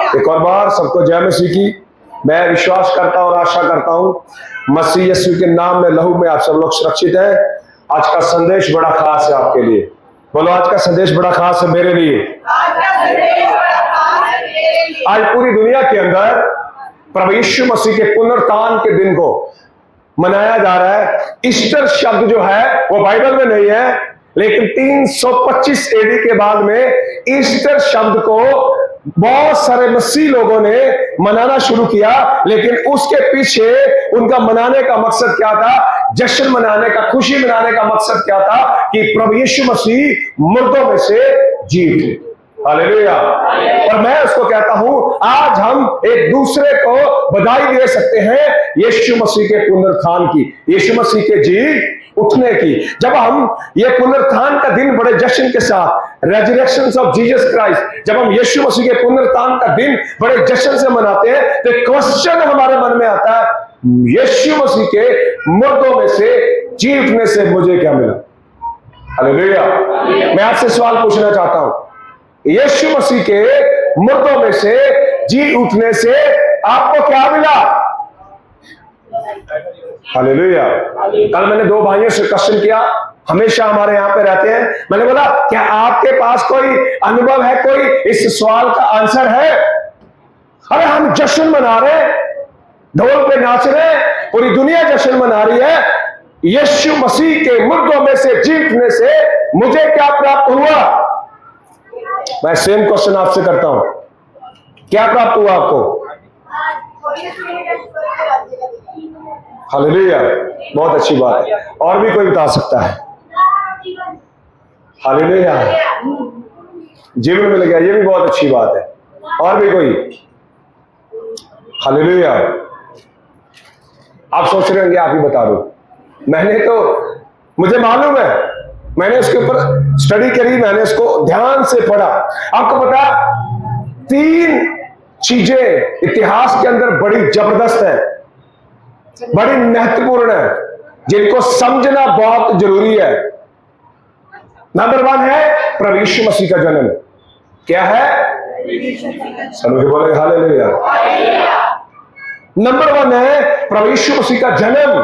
एक और बार सबको जय मसीह की। मैं विश्वास करता और आशा करता हूं मसीह यीशु के नाम में, लहू में आप सब लोग सुरक्षित हैं। आज का संदेश बड़ा खास है आपके लिए। बोलो, आज का संदेश बड़ा खास है मेरे लिए। आज पूरी दुनिया के अंदर प्रभु यीशु मसीह के पुनरुत्थान के दिन को मनाया जा रहा है। ईस्टर शब्द जो है वो बाइबल में नहीं है, लेकिन 325 एडी के बाद में ईस्टर शब्द को बहुत सारे मसीह लोगों ने मनाना शुरू किया। लेकिन उसके पीछे उनका मनाने का मकसद क्या था? जश्न मनाने का, खुशी मनाने का मकसद क्या था? कि प्रभु यीशु मसीह मुर्दों में से जी उठे। हालेलुया। और मैं उसको कहता हूं, आज हम एक दूसरे को बधाई दे सकते हैं यीशु मसीह के पुनरुत्थान की, यीशु मसीह के जी उठने की। जब हम ये पुनरुत्थान का दिन बड़े जश्न के साथ, रेजरेक्शन ऑफ जीसस क्राइस्ट, जब हम यीशु मसीह के पुनरुत्थान का दिन बड़े जश्न से मनाते हैं, तो क्वेश्चन हमारे मन में आता है, यीशु मसीह के मुर्दों में से जी उठने से मुझे क्या मिला? हालेलुया। मैं आपसे सवाल पूछना चाहता हूं, यीशु मसीह के मुर्दों में से जी उठने से आपको क्या मिला? हालेलुया। कल मैंने दो भाइयों से क्वेश्चन किया, हमेशा हमारे यहां पे रहते हैं। मैंने बोला, क्या आपके पास कोई अनुभव है, कोई इस सवाल का आंसर है? अरे हम जश्न मना रहे, ढोल पे नाच रहे, पूरी दुनिया जश्न मना रही है। यीशु मसीह के मुर्दों में से जी उठने से मुझे क्या प्राप्त हुआ? मैं सेम क्वेश्चन आपसे करता हूं, क्या प्राप्त हुआ आपको? हालेलुया। बहुत अच्छी बात है। और भी कोई बता सकता है? हालेलुया। जीवन मिल गया, ये भी बहुत अच्छी बात है। और भी कोई? हालेलुया। आप सोच रहे होंगे आप ही बता दो। मैंने तो, मुझे मालूम है, मैंने उसके ऊपर स्टडी करी, मैंने उसको ध्यान से पढ़ा। आपको पता, 3 चीजें इतिहास के अंदर बड़ी जबरदस्त है, बड़ी महत्वपूर्ण है, जिनको समझना बहुत जरूरी है। नंबर 1 है प्रभु यीशु मसीह का जन्म। क्या है? सभी बोले हालेलुया। नंबर 1 है प्रभु यीशु मसीह का जन्म।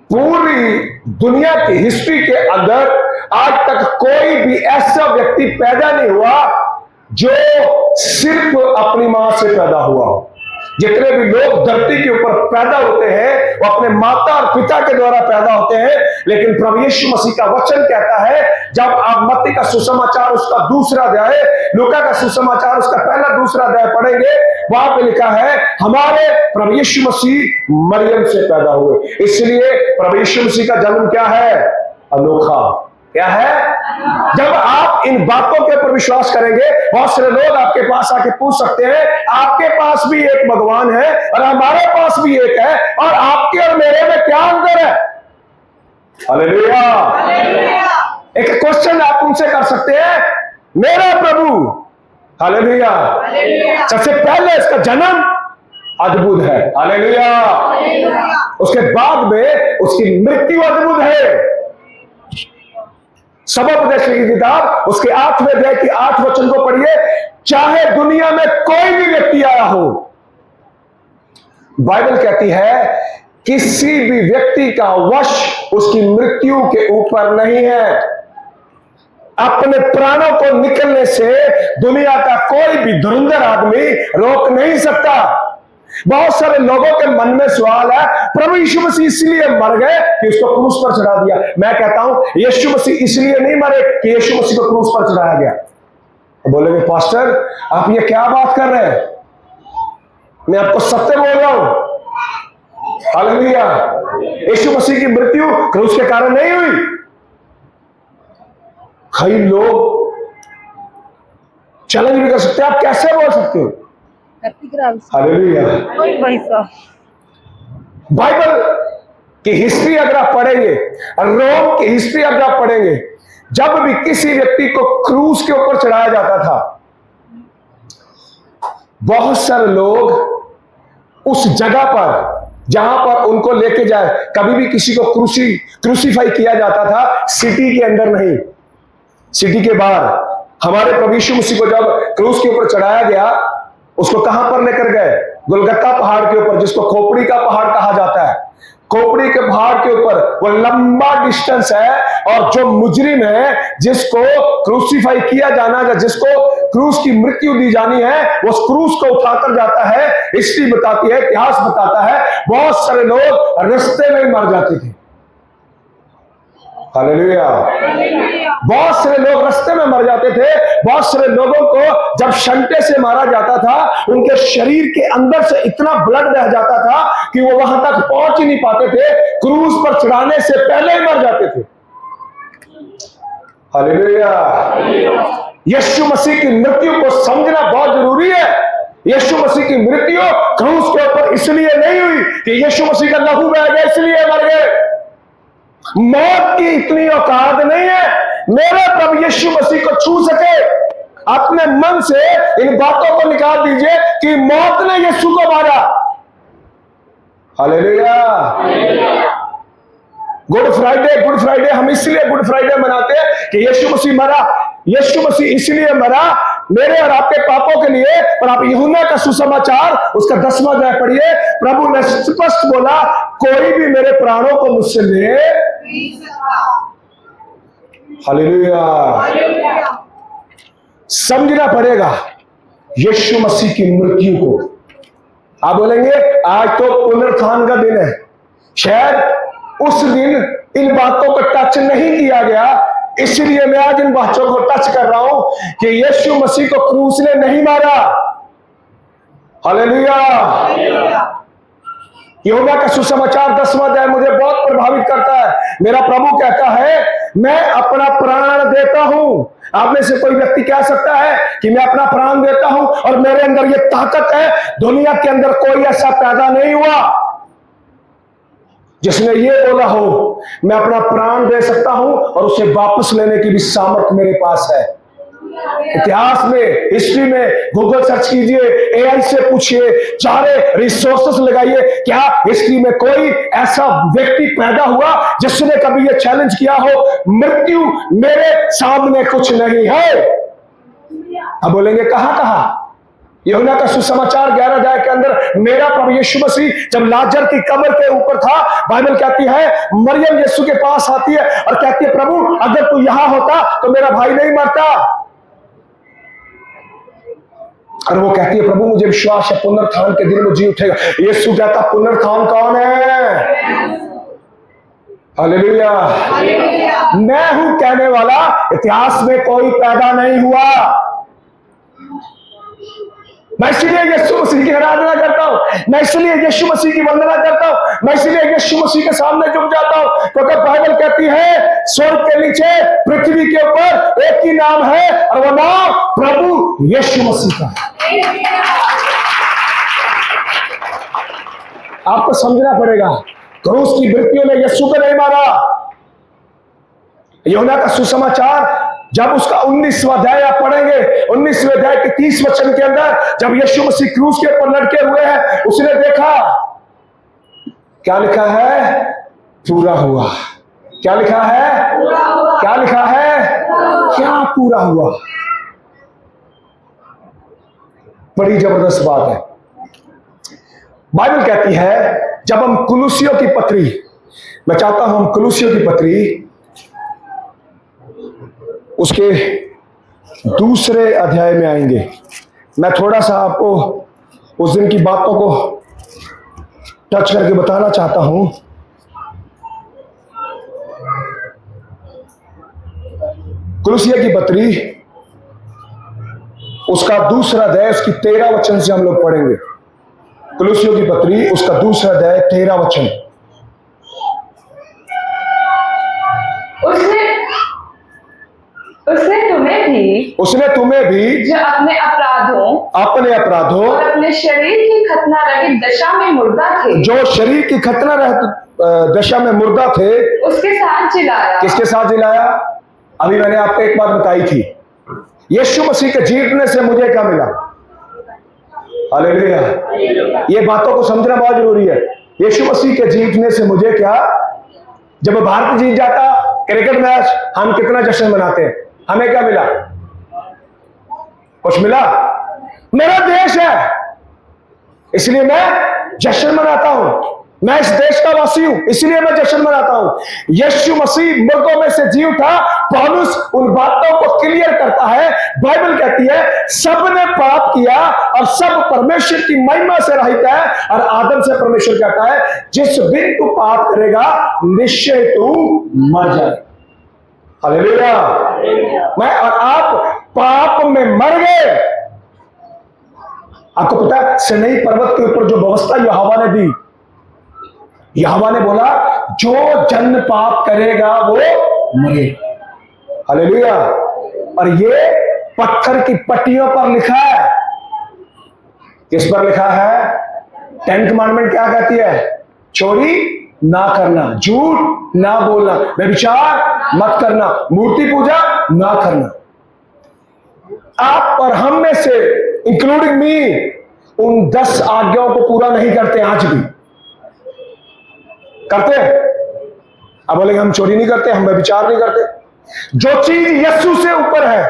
पूरी दुनिया की हिस्ट्री के अंदर आज तक कोई भी ऐसा व्यक्ति पैदा नहीं हुआ जो सिर्फ अपनी मां से पैदा हुआ हो। जितने भी लोग धरती के ऊपर पैदा होते हैं वो अपने माता और पिता के द्वारा पैदा होते हैं। लेकिन प्रभु यीशु मसीह का वचन कहता है, जब आप मत्ती का सुसमाचार उसका 2रा अध्याय, लूका का सुसमाचार उसका 1-2 अध्याय पढ़ेंगे, वहां पे लिखा है हमारे प्रभु यीशु मसीह मरियम से पैदा हुए। इसलिए प्रभु यीशु मसीह का जन्म क्या है? अनोखा। क्या है? जब आप इन बातों के ऊपर विश्वास करेंगे, बहुत सारे लोग आपके पास आके पूछ सकते हैं, आपके पास भी एक भगवान है और हमारे पास भी एक है, और आपके और मेरे में क्या अंतर है? हालेलुया। एक क्वेश्चन आप उनसे कर सकते हैं, मेरा प्रभु, हालेलुया, सबसे पहले इसका जन्म अद्भुत है। हालेलुया। उसके बाद में उसकी मृत्यु अद्भुत है। सबोपदेश की किताब उसके 8वें अध्याय की 8 वचन को पढ़िए। चाहे दुनिया में कोई भी व्यक्ति आया हो, बाइबल कहती है किसी भी व्यक्ति का वश उसकी मृत्यु के ऊपर नहीं है। अपने प्राणों को निकलने से दुनिया का कोई भी धुरंधर आदमी रोक नहीं सकता। बहुत सारे लोगों के मन में सवाल है, प्रभु यीशु मसीह इसलिए मर गए कि उसको क्रूस पर चढ़ा दिया। मैं कहता हूं, यीशु मसीह इसलिए नहीं मरे कि यीशु मसीह को क्रूस पर चढ़ाया गया। बोलेंगे, पास्टर आप ये क्या बात कर रहे हैं? मैं आपको सत्य बोल रहा हूं। हालेलुया। यीशु मसीह की मृत्यु क्रूस के कारण नहीं हुई। कई लोग चैलेंज भी कर सकते हैं, आप कैसे बोल सकते हो? हालेलुया। बाइबल की हिस्ट्री अगर आप पढ़ेंगे, रोम की हिस्ट्री अगर आप पढ़ेंगे, जब भी किसी व्यक्ति को क्रूस के ऊपर चढ़ाया जाता था, बहुत सारे लोग उस जगह पर जहां पर उनको लेके जाए, कभी भी किसी को क्रूसीफाई किया जाता था सिटी के अंदर नहीं, सिटी के बाहर। हमारे प्रभु यीशु मसीह को जब क्रूस के ऊपर चढ़ाया गया उसको कहां पर लेकर गए? गोलगत्ता पहाड़ के ऊपर, जिसको खोपड़ी का पहाड़ कहा जाता है। खोपड़ी के पहाड़ के ऊपर वो लंबा डिस्टेंस है, और जो मुजरिम है, जिसको क्रूसीफाई किया जाना, जिसको क्रूस की मृत्यु दी जानी है, वो क्रूस को उठाकर जाता है। हिस्ट्री बताती है, इतिहास बताता है, बहुत सारे लोग रास्ते में ही मर जाते थे। हालेलुया। बहुत सारे लोग रास्ते में मर जाते थे। बहुत सारे लोगों को जब शंटे से मारा जाता था, उनके शरीर के अंदर से इतना ब्लड बह जाता था कि वो वहां तक पहुंच ही नहीं पाते थे, क्रूस पर चढ़ाने से पहले ही मर जाते थे। हालेलुया। यीशु मसीह की मृत्यु को समझना बहुत जरूरी है। यीशु मसीह की मृत्यु क्रूस के ऊपर इसलिए नहीं हुई कि यीशु मसीह का लहू बह गया इसलिए मर गए। मौत की इतनी औकात नहीं है मेरे प्रभु यीशु मसीह को छू सके। अपने मन से इन बातों को निकाल दीजिए कि मौत ने यीशु को मारा। हालेलुया। गुड फ्राइडे हम इसलिए गुड फ्राइडे मनाते हैं कि यीशु मसीह मरा। यीशु मसीह इसलिए मरा मेरे और आपके पापों के लिए। और आप यूहन्ना का सुसमाचार उसका 10वां अध्याय पढ़िए। प्रभु ने स्पष्ट बोला, कोई भी मेरे प्राणों को मुझसे ले नहीं सकता। हालेलुया। समझना पड़ेगा यीशु मसीह की मृत्यु को। आप बोलेंगे आज तो पुनरुत्थान का दिन है, शायद उस दिन इन बातों को टच नहीं किया गया, इसलिए मैं आज इन बातों को टच कर रहा हूं कि यीशु मसीह को क्रूस ने नहीं मारा। हालेलुया। यूहन्ना का सुसमाचार 10वां अध्याय मुझे बहुत प्रभावित करता है। मेरा प्रभु कहता है, मैं अपना प्राण देता हूं। आप में से कोई व्यक्ति कह सकता है कि मैं अपना प्राण देता हूं और मेरे अंदर ये ताकत है। दुनिया के अंदर कोई ऐसा पैदा नहीं हुआ जिसने ये बोला हो मैं अपना प्राण दे सकता हूं और उसे वापस लेने की भी सामर्थ्य मेरे पास है। इतिहास में, हिस्ट्री में गूगल सर्च कीजिए, एआई से पूछिए, सारे रिसोर्सेस लगाइए, क्या हिस्ट्री में कोई ऐसा व्यक्ति पैदा हुआ जिसने कभी ये चैलेंज किया हो, मृत्यु मेरे सामने कुछ नहीं है। अब बोलेंगे कहां? यूहन्ना का सुसमाचार 11 अध्याय के अंदर मेरा प्रभु यीशु मसीह जब लाजर की कब्र के ऊपर था, बाइबल कहती है मरियम यीशु के पास आती है और कहती है, प्रभु अगर तू यहां होता तो मेरा भाई नहीं मरता। और वो कहती है, प्रभु मुझे विश्वास है पुनरुत्थान के दिन में जी उठेगा। यीशु कहता, पुनरुत्थान कौन है? हालेलुया। मैं हूं कहने वाला, इतिहास में कोई पैदा नहीं हुआ। मैं इसलिए यीशु मसीह की आराधना करता हूं, मैं इसलिए यीशु मसीह की वंदना करता हूं, मैं इसलिए यीशु मसीह के सामने झुक जाता हूं, क्योंकि बाइबल कहती है स्वर्ग के नीचे पृथ्वी के ऊपर एक ही नाम है और वो नाम प्रभु यीशु मसीह का है। आपको समझना पड़ेगा, क्रूस की मृत्यु ने यीशु को नहीं मारा। यूहन्ना का सुसमाचार जब उसका 19वां अध्याय आप पढ़ेंगे, 19वें अध्याय के 30 वचन के अंदर जब यीशु मसीह क्रूस के ऊपर लटके हुए हैं, उसने देखा क्या लिखा है? पूरा हुआ। क्या लिखा है? क्या लिखा है? क्या पूरा हुआ? बड़ी जबरदस्त बात है। बाइबल कहती है जब हम कुलुसियों की पत्री, मैं चाहता हूं हम कुलुसियों की पत्री उसके 2 अध्याय में आएंगे। मैं थोड़ा सा आपको उस दिन की बातों को टच करके बताना चाहता हूं। कुलुसियों की पत्री उसका 2 अध्याय उसकी 13 वचन से हम लोग पढ़ेंगे। कुलुसियों की पत्री उसका 2 अध्याय 13 वचन। उसने तुम्हें भी जो अपने अपराधों और अपने शरीर की खतना रहित दशा में मुर्दा थे, जो शरीर की खतना रहित दशा में मुर्दा थे, उसके साथ जिलाया। किसके साथ जिलाया? अभी मैंने आपको एक बात बताई थी, यीशु मसीह के जीतने से मुझे क्या मिला? हालेलुया। ये बातों को समझना बहुत जरूरी है। यीशु मसीह के जीतने से मुझे क्या? जब भारत जीत जाता क्रिकेट मैच, हम कितना जश्न मनाते हैं, हमें क्या मिला? कुछ मिला? मेरा देश है, इसलिए मैं जश्न मनाता हूं। मैं इस देश का वासी हूं, इसलिए मैं जश्न मनाता हूं। यीशु मसीह मुर्दों में से जी उठा। पौलुस उन बातों को क्लियर करता है। बाइबल कहती है सब ने पाप किया और सब परमेश्वर की महिमा से रहित है। और आदम से परमेश्वर कहता है जिस दिन तू पाप करेगा निश्चय तू मर जाए। हालेलुया। मैं और आप पाप में मर गए। आपको पता है सीनै पर्वत के ऊपर जो व्यवस्था यहोवा ने दी, यहोवा ने बोला जो जन पाप करेगा वो मरेगा। हालेलुया। और ये पत्थर की पट्टियों पर लिखा है। किस पर लिखा है? 10 कमांडमेंट क्या कहती है? चोरी ना करना, झूठ ना बोलना, व्यभिचार मत करना, मूर्ति पूजा ना करना। आप और हम में से इंक्लूडिंग मी उन 10 आज्ञाओं को पूरा नहीं करते। आज भी करते हैं। अब बोलेंगे हम चोरी नहीं करते, हम व्यभिचार नहीं करते। जो चीज यीशु से ऊपर है,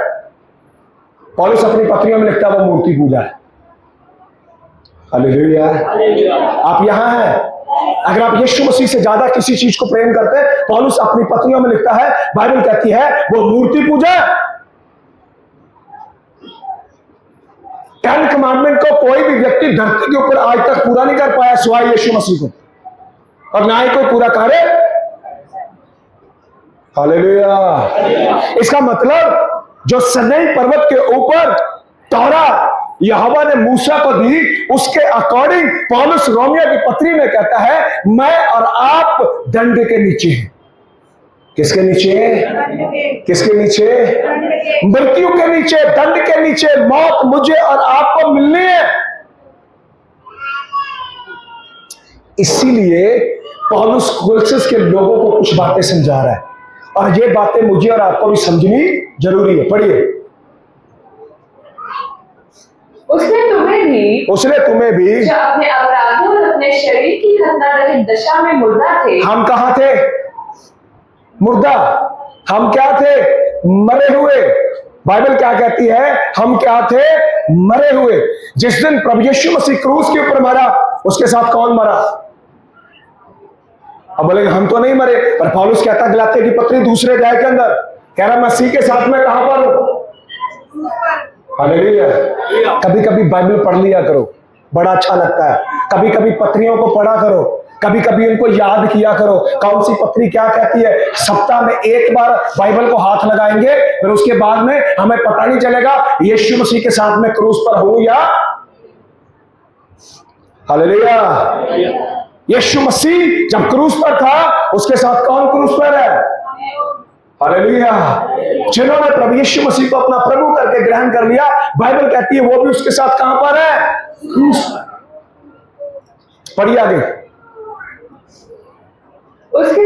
पौलुस अपनी पत्रियों में लिखता है वो मूर्ति पूजा है। हालेलुया। आप यहां हैं, अगर आप यीशु मसीह से ज्यादा किसी चीज को प्रेम करते हैं, पौलुस अपनी पत्रियों में लिखता है, बाइबल कहती है वो मूर्ति पूजा है। 10 कमांडमेंट को कोई भी व्यक्ति धरती के ऊपर आज तक पूरा नहीं कर पाया सिवाय यीशु मसीह को, और ना ही कोई पूरा करे। हालेलुया। इसका मतलब जो सीनै पर्वत के ऊपर तौरा यहोवा ने मूसा को दी, उसके अकॉर्डिंग पौलुस रोमियो की पत्री में कहता है मैं और आप दंड के नीचे हैं। किसके नीचे? किसके नीचे? मृत्यु के नीचे, दंड के नीचे। मौत मुझे और आपको मिलनी है। इसीलिए पौलुस कोलोस्सेस के लोगों को कुछ बातें समझा रहा है, और ये बातें मुझे और आपको भी समझनी जरूरी है। पढ़िए। उसने तुम्हें भी जो अपने अपराधों और अपने शरीर की खतना रहित दशा में मुर्दा थे। हम कहां थे? मुर्दा। हम क्या थे? मरे हुए। बाइबल क्या कहती है? हम क्या थे? मरे हुए। जिस दिन प्रभु यीशु मसीह क्रूस के ऊपर मरा, उसके साथ कौन मरा? अब बोलेंगे हम तो नहीं मरे, पर पौलुस कहता गलातिया की पत्री दूसरे अध्याय के अंदर कह रहा मसीह के साथ में कहां पर हूं? हालेलुया। कभी कभी बाइबल पढ़ लिया करो, बड़ा अच्छा लगता है। कभी कभी पत्रियों को पढ़ा करो, कभी कभी उनको याद किया करो कौन सी पत्री क्या कहती है। सप्ताह में एक बार बाइबल को हाथ लगाएंगे, फिर उसके बाद में हमें पता नहीं चलेगा यीशु मसीह के साथ में क्रूस पर हूं या। हालेलुया। यीशु मसीह जब क्रूस पर था, उसके साथ कौन क्रूस पर है? हालेलुया। जिन्होंने प्रभु यीशु मसीह को अपना प्रभु करके ग्रहण कर लिया, बाइबल कहती है वो भी उसके साथ कहां पर है? क्रूस पर। पढ़िए आगे। उसके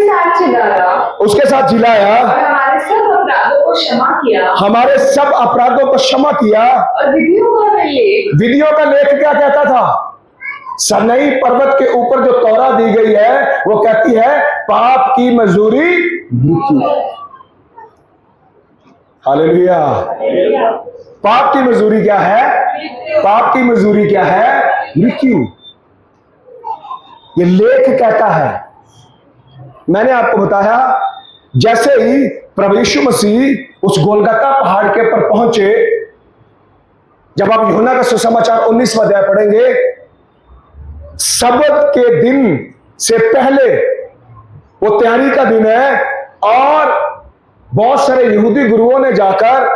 साथ जिलाया और हमारे सब अपराधों को क्षमा किया। हमारे सब अपराधों को क्षमा किया। और विधियों का लेख क्या कहता था? सीनै पर्वत के ऊपर जो तौरा दी गई है वो कहती है पाप की मजदूरी मृत्यु। हालेलुया। पाप की मजदूरी क्या है? पाप की मजदूरी क्या है? मृत्यु। ये लेख कहता है। मैंने आपको बताया जैसे ही प्रभु यीशु मसीह उस गोलगता पहाड़ के ऊपर पहुंचे, जब आप यूहन्ना का सुसमाचार 19वां अध्याय पढ़ेंगे, सबत के दिन से पहले वो तैयारी का दिन है, और बहुत सारे यहूदी गुरुओं ने जाकर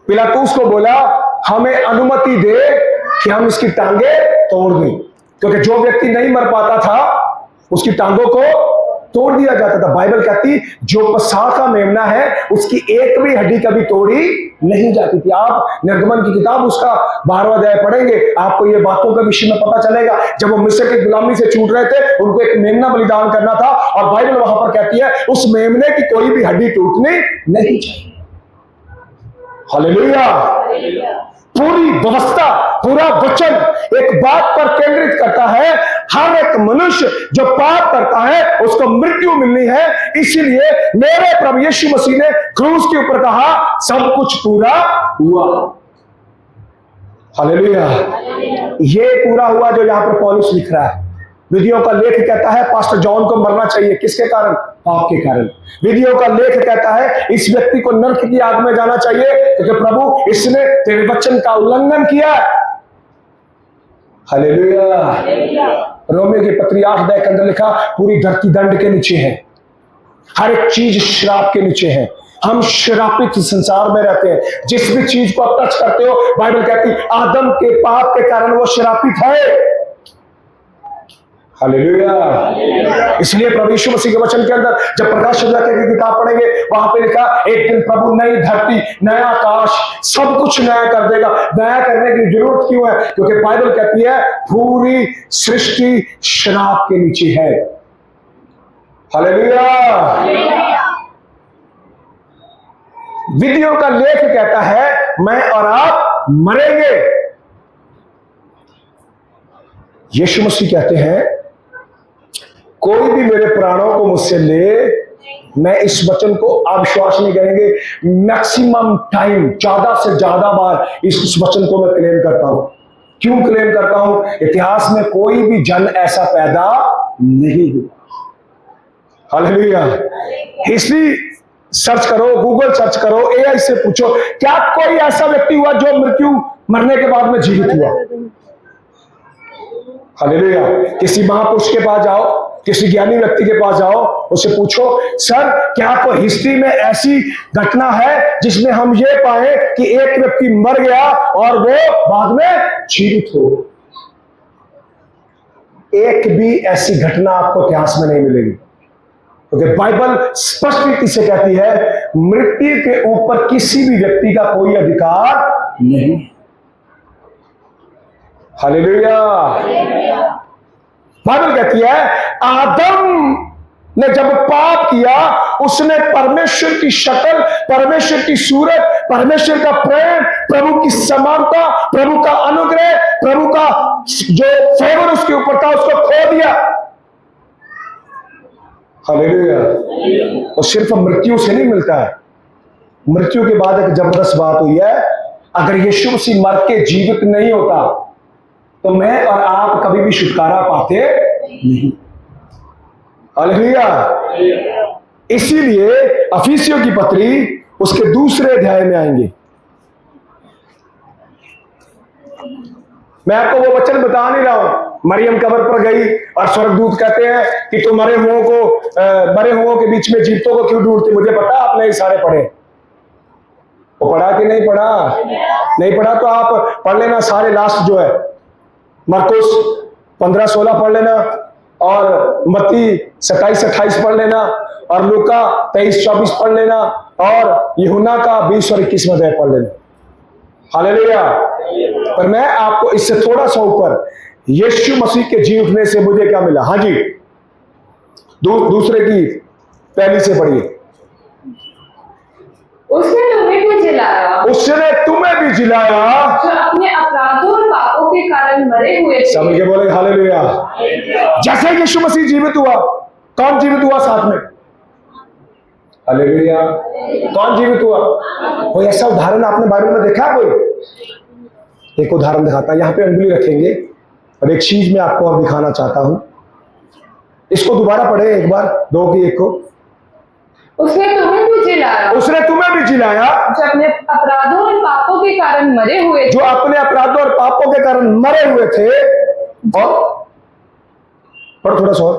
पिलातुस को बोला हमें अनुमति दे कि हम इसकी टांगे तोड़ दें, क्योंकि जो व्यक्ति नहीं मर पाता था उसकी टांगों को तोड़ दिया जाता था। बाइबल कहती जो पसाह का मेमना है उसकी एक भी हड्डी कभी तोड़ी नहीं जाती थी। आप निर्गमन की किताब उसका 12वां अध्याय पढ़ेंगे, आपको ये बातों के विषय में पता चलेगा। जब वो मिस्र की गुलामी से छूट रहे थे, उनको एक मेमना बलिदान करना था, और बाइबल वहां पर कहती है उस मेमने की कोई भी हड्डी टूटनी नहीं चाहिए। हालेलुया। पूरी व्यवस्था, पूरा वचन एक बात पर केंद्रित करता है, हर एक मनुष्य जो पाप करता है उसको मृत्यु मिलनी है। इसीलिए मेरे प्रभु यीशु मसीह ने क्रूस के ऊपर कहा सब कुछ पूरा हुआ। हालेलुया। ये पूरा हुआ जो यहां पर पौलुस लिख रहा है। विधियों का लेख कहता है पास्टर जॉन को मरना चाहिए, किसके कारण? पाप के कारण। विधियों का लेख कहता है इस व्यक्ति को नरक की आग में जाना चाहिए क्योंकि प्रभु इसने तेरे वचन का उल्लंघन किया। हालेलुया। रोमियो की पत्री 8 के अंदर लिखा पूरी धरती दंड के नीचे है, हर एक चीज श्राप के नीचे है। हम श्रापित संसार में रहते हैं। जिस भी चीज को आप टच करते हो, बाइबल कहती आदम के पाप के कारण वो श्रापित है। हालेलुया। इसलिए प्रभु यीशु मसीह के वचन के अंदर जब प्रकाश की किताब पढ़ेंगे वहां पे लिखा एक दिन प्रभु नई धरती नया आकाश सब कुछ नया कर देगा। नया करने की जरूरत क्यों है? क्योंकि बाइबल कहती है पूरी सृष्टि श्राप के नीचे है। हालेलुया। विधियों का लेख कहता है मैं और आप मरेंगे। यीशु मसीह कहते हैं कोई भी मेरे प्राणों को मुझसे ले, मैं इस वचन को अविश्वास नहीं करेंगे, मैक्सिमम टाइम 14 से ज्यादा बार इस वचन को मैं क्लेम करता हूं। क्यों क्लेम करता हूं? इतिहास में कोई भी जन ऐसा पैदा नहीं हुआ। हालेलुया। हिस्ट्री सर्च करो, गूगल सर्च करो, एआई से पूछो, क्या कोई ऐसा व्यक्ति हुआ जो मृत्यु मरने के बाद में जीवित हुआ? हालेलुया। किसी महापुरुष के पास जाओ, किसी ज्ञानी व्यक्ति के पास जाओ, उससे पूछो सर क्या कोई हिस्ट्री में ऐसी घटना है जिसमें हम ये पाए कि एक व्यक्ति मर गया और वो बाद में जीवित हो? एक भी ऐसी घटना आपको इतिहास में नहीं मिलेगी, क्योंकि बाइबल स्पष्ट रीति से कहती है मृत्यु के ऊपर किसी भी व्यक्ति का कोई अधिकार नहीं। हालेलुया। बाइबल कहती है आदम ने जब पाप किया उसने परमेश्वर की शक्ल, परमेश्वर की सूरत, परमेश्वर का प्रेम, प्रभु की समानता, प्रभु का अनुग्रह, प्रभु का जो फेवर उसके ऊपर था उसको खो दिया। हालेलुया। और सिर्फ मृत्यु से नहीं मिलता है, मृत्यु के बाद एक जबरदस्त बात हुई है, अगर यीशु मसीह मर के जीवित नहीं होता तो मैं और आप कभी भी छुटकारा पाते नहीं। हालेलुया। इसीलिए अफिसियों की पत्री उसके 2 अध्याय में आएंगे। मैं आपको वो वचन बता नहीं रहा हूं। मरियम कब्र पर गई और स्वर्गदूत कहते हैं कि तुम मरे हुओं के बीच में जीवितों को क्यों ढूंढते? मुझे पता आपने ये सारे पढ़े। वो पढ़ा कि नहीं पढ़ा? नहीं पढ़ा तो आप पढ़ लेना सारे लास्ट जो है, मरकुस 15-16 पढ़ लेना और मत्ती 27-28 पढ़ लेना और लूका 23-24 पढ़ लेना और यूहन्ना का 20 और 21 अध्याय पढ़ लेना। हालेलुया। पर मैं आपको इससे थोड़ा सा ऊपर यीशु मसीह के जी उठने से मुझे क्या मिला? हाँ जी, दूसरे की पहली से पढ़िए। उसने तुम्हें भी जिलाया, उसने तुम्हें भी जिलाया जो अपने अपराधों और पापों के कारण मरे हुए थे। समझ के बोले हालेलुया। जैसे यीशु मसीह जीवित हुआ, कौन जीवित हुआ साथ में? हालेलुया। कौन जीवित हुआ? कोई ऐसा उदाहरण आपने बाइबल में देखा? कोई एक उदाहरण दिखाता है, यहां पे अंगुली रखेंगे और एक चीज मैं आपको और दिखाना चाहता हूं। इसको दोबारा पढ़े एक बार, 2 की 1 को। उसने तुम्हें भी जिलाया, उसने तुम्हें भी जिलाया जो अपने अपराधों और पापों के कारण मरे हुए थे, जो अपने अपराधों और पापों के कारण मरे हुए थे। और पढ़ो थोड़ा सा,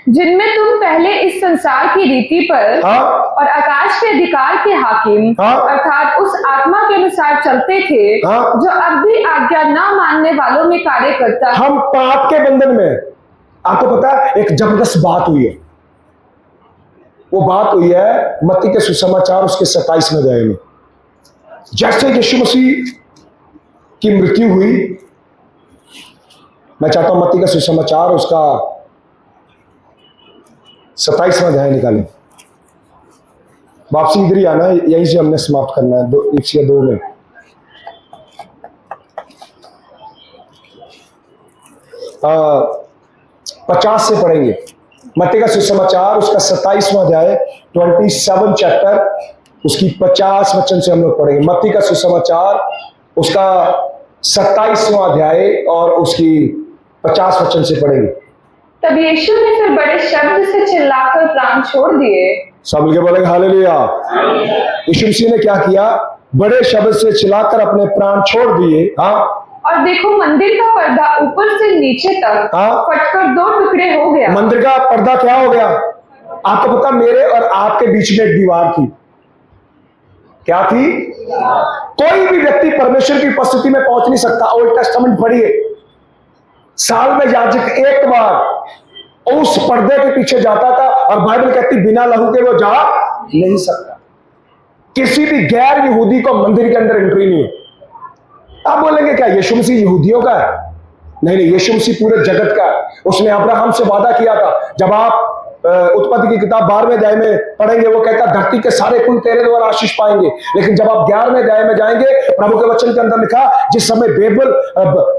जिनमें तुम पहले इस संसार की रीति पर हाँ, और आकाश के अधिकार के हाकिम, हाँ, अर्थात उस आत्मा के अनुसार चलते थे, हाँ, जो अब भी आज्ञा न मानने वालों में कार्य करता है। हम पाप के बंधन में। आपको पता है एक जबरदस्त बात हुई है, वो बात हुई है मत्ती के सुसमाचार उसके 27वें अध्याय में। जैसे यीशु मसीह की मृत्यु हुई, मैं चाहता हूं मत्ती का सुसमाचार उसका 27वां अध्याय निकालें। वापसी इधर ही आना, यहीं से हमने समाप्त करना है 1 या 2 में। आ, 50 से पढ़ेंगे मत्ती का सुसमाचार उसका 27वां अध्याय 27 चैप्टर उसकी 50 वचन से हम लोग पढ़ेंगे। मत्ती का सुसमाचार उसका 27वां अध्याय और उसकी 50 वचन से पढ़ेंगे। तब यीशु ने फिर बड़े शब्द से चिल्लाकर प्राण छोड़ दिए। सब मिलके बोलेंगे हालेलुया। यीशु मसीह ने क्या किया? बड़े शब्द से चिल्लाकर अपने प्राण छोड़ दिए। हाँ, और देखो मंदिर का पर्दा ऊपर से नीचे तक हाँ। फटकर 2 टुकड़े हो गया। मंदिर का पर्दा क्या हो गया? आपको पता, मेरे और आपके बीच में एक दीवार थी। क्या थी? कोई भी व्यक्ति परमेश्वर की उपस्थिति में पहुंच नहीं सकता। ओल्ड टेस्टामेंट पढ़िए, साल में याजक एक बार उस पर्दे के पीछे जाता था और बाइबल कहती बिना लहू के वो जा नहीं सकता। किसी भी गैर यहूदी को मंदिर के अंदर एंट्री नहीं है। आप बोलेंगे क्या यीशु मसीह यहूदियों का है? नहीं, यीशु मसीह पूरे जगत का है। उसने अब्राहम से वादा किया था। जब आप उत्पत्ति की किताब 12वें अध्याय में पढ़ेंगे, वो कहता धरती के सारे कुल तेरे द्वारा आशीष पाएंगे। लेकिन जब आप 11वें अध्याय में जाएंगे, प्रभु के वचन के अंदर लिखा, जिस समय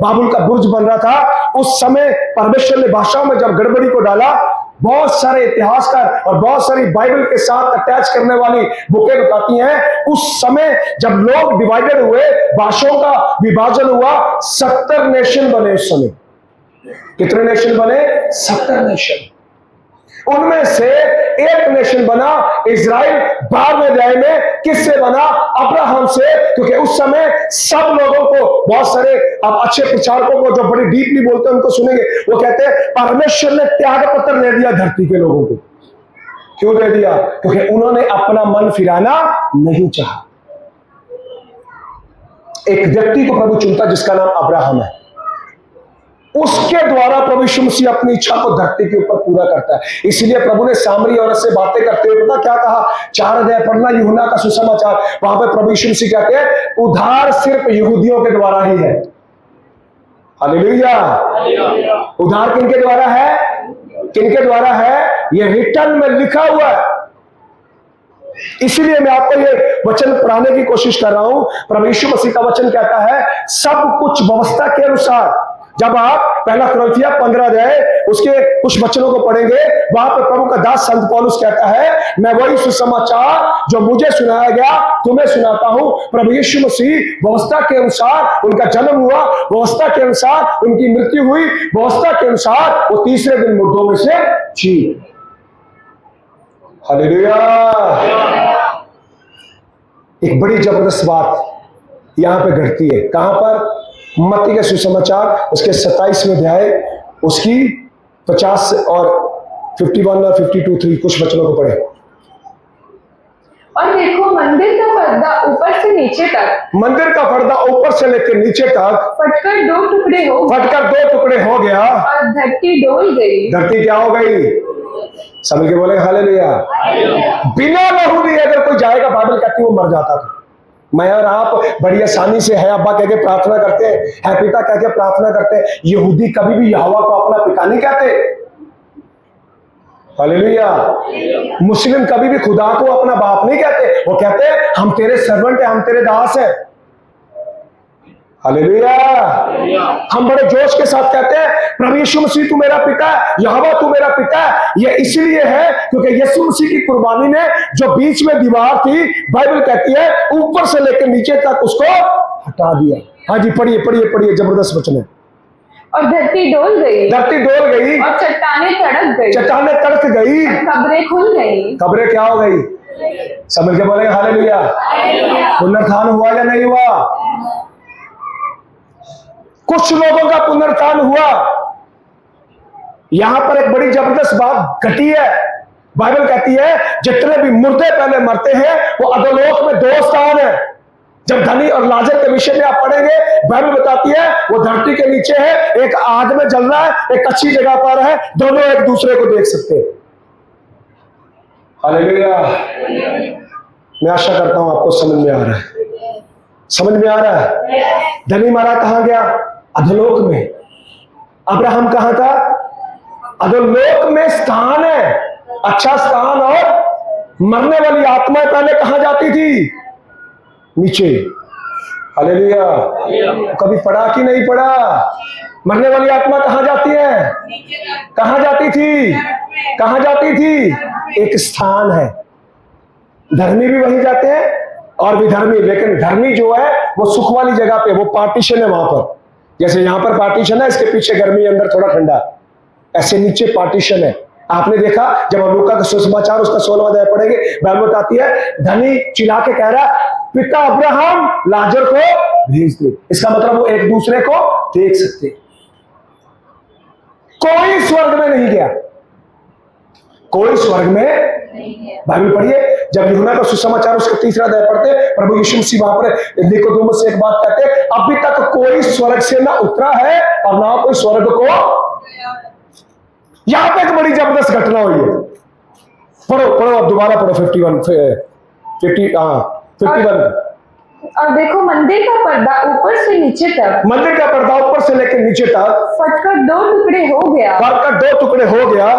बाबुल का बुर्ज बन रहा था, उस समय परमेश्वर ने भाषाओं में जब गड़बड़ी को डाला, बहुत सारे इतिहासकार और बहुत सारी बाइबल के साथ अटैच करने वाली बुकें बताती हैं, उस समय जब लोग डिवाइडेड हुए, भाषाओं का विभाजन हुआ, 70 नेशन बने। उस समय कितने नेशन बने? 70 नेशन। उनमें से एक नेशन बना इजराइल। 12वें अध्याय में किससे बना? अब्राहम से। क्योंकि उस समय सब लोगों को, बहुत सारे अब अच्छे प्रचारकों को जो बड़ी डीपली बोलते हैं उनको सुनेंगे, वो कहते हैं परमेश्वर ने त्याग पत्र दे दिया धरती के लोगों को। क्यों दे दिया? क्योंकि उन्होंने अपना मन फिराना नहीं चाहा। एक व्यक्ति को प्रभु चुनता जिसका नाम अब्राहम है। उसके द्वारा प्रभु यीशु मसीह अपनी इच्छा को धरती के ऊपर पूरा करता है। इसलिए प्रभु ने सामरी औरत से बातें करते हुए पता क्या कहा? 4 अध्याय पढ़ना, यूहन्ना का सुसमाचार। वहां पे प्रभु यीशु मसीह कहते हैं उद्धार सिर्फ यहूदियों के द्वारा ही है। हालेलुया। उद्धार किनके द्वारा है? किनके द्वारा है? ये रिटर्न में लिखा हुआ है। इसलिए मैं आपको ये वचन पढ़ाने की कोशिश कर रहा हूं। प्रभु यीशु मसीह का वचन कहता है सब कुछ व्यवस्था के अनुसार। जब आप पहला कुरिन्थियों 15 अध्याय उसके कुछ वचनों को पढ़ेंगे, वहां पर प्रभु का दास संत पौलुस कहता है मैं वही सुसमाचार जो मुझे सुनाया गया तुम्हें सुनाता हूं। प्रभु यीशु मसीह व्यवस्था के अनुसार उनका जन्म हुआ, व्यवस्था के अनुसार उनकी मृत्यु हुई, व्यवस्था के अनुसार वो तीसरे दिन मुर्दों में से जी। हालेलुया। एक बड़ी जबरदस्त बात यहां पे घटती है। कहां पर? मत्ती के सुसमाचार उसके 27वें अध्याय उसकी 50 और 51 और 52 कुछ वचनों को पढ़े। और देखो मंदिर का पर्दा ऊपर से नीचे तक, मंदिर का पर्दा ऊपर से लेकर नीचे तक फटकर 2 टुकड़े हो गया और धरती डोल गई। धरती क्या हो गई? सब के बोले हालेलुया। बिना लहू दिए अगर कोई जाएगा, बाइबल कहती वो मर जाता था। मैं और आप बड़ी आसानी से है अब्बा कह के प्रार्थना करते हैं, है पिता कह के प्रार्थना करते हैं। यहूदी कभी भी यहोवा को अपना पिता नहीं कहते। हालेलुया। मुस्लिम कभी भी खुदा को अपना बाप नहीं कहते। वो कहते हैं हम तेरे सर्वेंट हैं, हम तेरे दास हैं। हालेलुया। हम बड़े जोश के साथ कहते हैं प्रभु यीशु मसीह तू मेरा पिता है, यहोवा तू मेरा पिता है। ये इसलिए है क्योंकि यीशु मसीह की कुर्बानी ने जो बीच में दीवार थी, बाइबल कहती है ऊपर से लेकर नीचे तक उसको हटा दिया। हाँ जी, पढ़िए पढ़िए पढ़िए, जबरदस्त वचन है। और धरती डोल गई और चट्टानें तड़क गई कब्रें खुल गई। कब्रें क्या हो गई? समझ के बोलेंगे हालेलुया। पुनरुत्थान हुआ या नहीं हुआ? कुछ लोगों का पुनरुत्थान हुआ। यहां पर एक बड़ी जबरदस्त बात घटी है। बाइबल कहती है जितने भी मुर्दे पहले मरते हैं वो अधोलोक में 2 स्थान है। जब धनी और लाजर के विषय में आप पढ़ेंगे, बाइबल बताती है वो धरती के नीचे है, एक आग में जल रहा है, एक अच्छी जगह पर है, दोनों एक दूसरे को देख सकते हैं। हालेलुया। मैं आशा करता हूं आपको समझ में आ रहा है। समझ में आ रहा है? धनी मारा कहां गया? अधोलोक में। अब्राहम कहां था? अधोलोक में स्थान है, अच्छा स्थान। और मरने वाली आत्माएं पहले कहां जाती थी? नीचे। हालेलुया। कभी पढ़ा कि नहीं पढ़ा? मरने वाली आत्मा कहां जाती है? कहां जाती थी? कहां जाती थी? एक स्थान है। धर्मी भी वहीं जाते हैं, और विधर्मी। लेकिन धर्मी जो है वो सुख वाली जगह पे, वो पार्टीशन है वहां पर। जैसे यहां पर पार्टीशन है, इसके पीछे गर्मी, अंदर थोड़ा ठंडा, ऐसे नीचे पार्टीशन है। आपने देखा जब हम लूका का सुसमाचार उसका 16वां अध्याय पढ़ेंगे, बाइबल बताती है धनी चिल्ला के कह रहा पिता अब्राहम लाजर को भेज दे। इसका मतलब वो एक दूसरे को देख सकते। कोई स्वर्ग में नहीं गया, कोई स्वर्ग में बाइबल पढ़िए। जब यूहन्ना का सुसमाचार उसका 3रा अध्याय पढ़ते, प्रभु यीशु मसीह वहां पर निकोदेमुस से एक बात कहते, अभी तक कोई स्वर्ग से ना उतरा है और ना कोई स्वर्ग को। यहां पे एक बड़ी जबरदस्त घटना हुई है। पढ़ो पढ़ो, अब दोबारा पढ़ो 51। और देखो मंदिर का पर्दा ऊपर से नीचे तक, मंदिर का पर्दा ऊपर से लेकर नीचे तक फटकर 2 टुकड़े हो गया, फटकर 2 टुकड़े हो गया,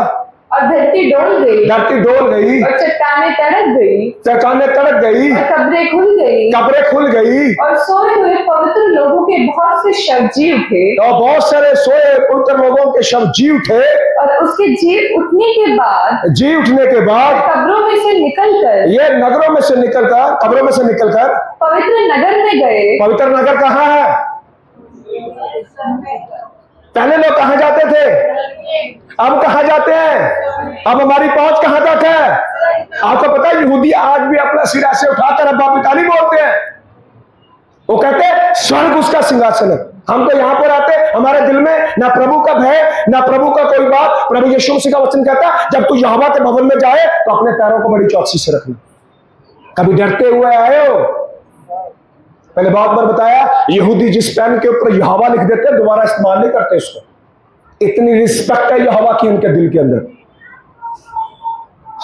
और धरती डोल गई, धरती डोल गई, और चट्टानें तड़क गई, चट्टानें तड़क गई, और कब्रें खुल गई, कब्रें खुल गई, और सोए हुए पवित्र लोगों के बहुत से शव जी उठे, और बहुत सारे सोए पवित्र लोगों के शव जी उठे। और उसके जी उठने के बाद, जी उठने के बाद कब्रों में से निकलकर, ये नगरों में से निकलकर, कब्रों में से निकलकर पवित्र नगर में गए। पवित्र नगर कहाँ है? पहले लोग कहाँ जाते थे, अब कहाँ जाते हैं? अब हमारी पहुंच कहाँ तक है? आपको पता है यहूदी आज भी अपना सिर ऐसे उठाकर अब्बा पिता नहीं बोलते हैं। वो कहते हैं स्वर्ग उसका सिंहासन है। हम तो यहां पर आते, हमारे दिल में ना प्रभु का भय, ना प्रभु का कोई बात। प्रभु यीशु मसीह का वचन कहता है जब तू यहोवा के भवन में जाए तो अपने पैरों को बड़ी चौकसी से रखना। कभी डरते हुए आए हो? पहले बहुत बार बताया, यहूदी जिस पेन के ऊपर यहोवा लिख देते दोबारा इस्तेमाल नहीं करते उसको। इतनी रिस्पेक्ट है यहोवा की उनके दिल के अंदर।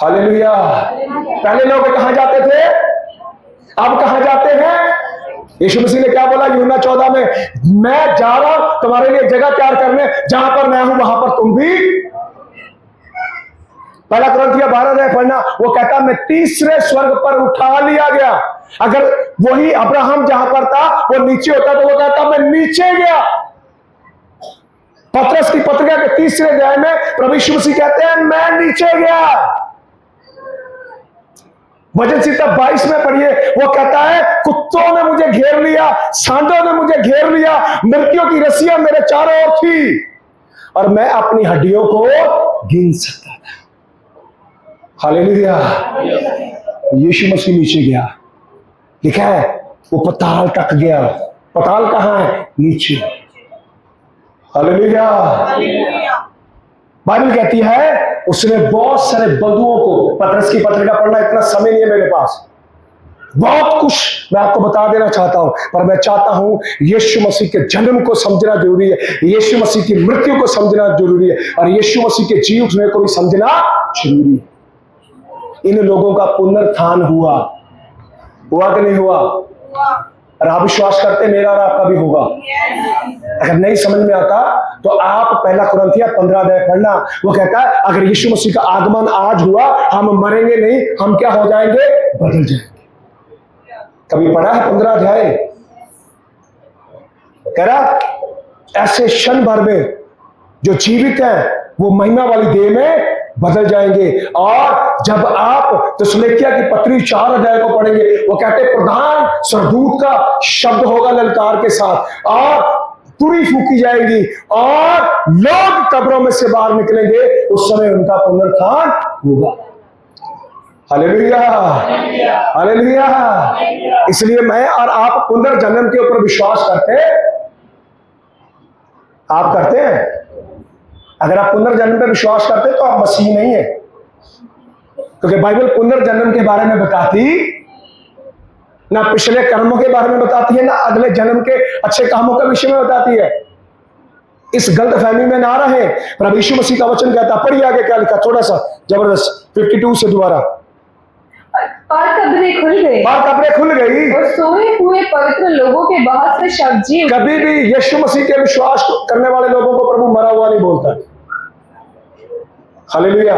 हालेलुया। पहले लोग कहां जाते थे, अब कहां जाते हैं? यीशु मसीह ने क्या बोला यूहन्ना 14 में, मैं जा रहा हूं तुम्हारे लिए जगह तैयार करने, जहां पर मैं हूं वहां पर तुम भी। पहला कुरिन्थियों 12 अध्याय पढ़ना, वो कहता मैं तीसरे स्वर्ग पर उठा लिया गया। अगर वही अब्राहम जहां पर था वो नीचे होता तो वो कहता मैं नीचे गया। पतरस की पत्रिका के 3रे अध्याय में प्रभु यीशु मसीह कहते हैं मैं नीचे गया। वचन संहिता 22 में पढ़िए, वो कहता है कुत्तों ने मुझे घेर लिया, सांडों ने मुझे घेर लिया, मृत्यु की रस्सियां मेरे चारों ओर थी और मैं अपनी हड्डियों को गिन सकता था। हालेलुया। यीशु मसीह नीचे गया, लिखा है वो पताल तक गया। पताल कहां है? नीचे। हालेलुया। बाइबल कहती है उसने बहुत सारे बंधुओं को, पतरस की पत्रिका पढ़ना इतना समय नहीं है मेरे पास, बहुत कुछ मैं आपको बता देना चाहता हूं, पर मैं चाहता हूं यीशु मसीह के जन्म को समझना जरूरी है, यीशु मसीह की मृत्यु को समझना जरूरी है, और यीशु मसीह के जी उठने को भी समझना जरूरी है। इन लोगों का पुनरुत्थान हुआ कि नहीं हुआ? और आप विश्वास करते मेरा और आपका भी होगा। अगर नहीं समझ में आता तो आप पहला कुरिन्थियों 15 अध्याय पढ़ना, वो कहता है अगर यीशु मसीह का आगमन आज हुआ हम मरेंगे नहीं, हम क्या हो जाएंगे? बदल जाएंगे। कभी पढ़ा है 15 अध्याय? कह रहा ऐसे क्षण भर में जो जीवित हैं वो महिमा वाली देह में बदल जाएंगे। और जब आप थिस्सलुनीकियों की पत्री 4 अध्याय को पढ़ेंगे, वो कहते प्रधान स्वर्गदूत का शब्द होगा ललकार के साथ और तुरही फूकी जाएगी और लोग कब्रों में से बाहर निकलेंगे, उस समय उनका पुनरुत्थान होगा। Hallelujah, hallelujah. इसलिए मैं और आप पुनर्जन्म के ऊपर विश्वास करते, आप करते हैं? अगर आप पुनर्जन्म पर विश्वास करते तो आप मसीह नहीं है, क्योंकि बाइबल पुनर्जन्म के बारे में बताती ना पिछले कर्मों के बारे में बताती है, ना अगले जन्म के अच्छे कामों के विषय में बताती है। इस गलतफहमी में ना रहे। प्रभु यीशु मसीह का वचन कहता, पढ़िए आगे क्या लिखा, थोड़ा सा जबरदस्त 52 से दोबारा। और कब्रें खुल गई, और कब्रें खुल गई, और सोए हुए पवित्र लोगों के बहुत से शव जी उठे। कभी भी यीशु मसीह के विश्वास करने वाले लोगों को प्रभु मरा हुआ नहीं बोलता। हालेलुया।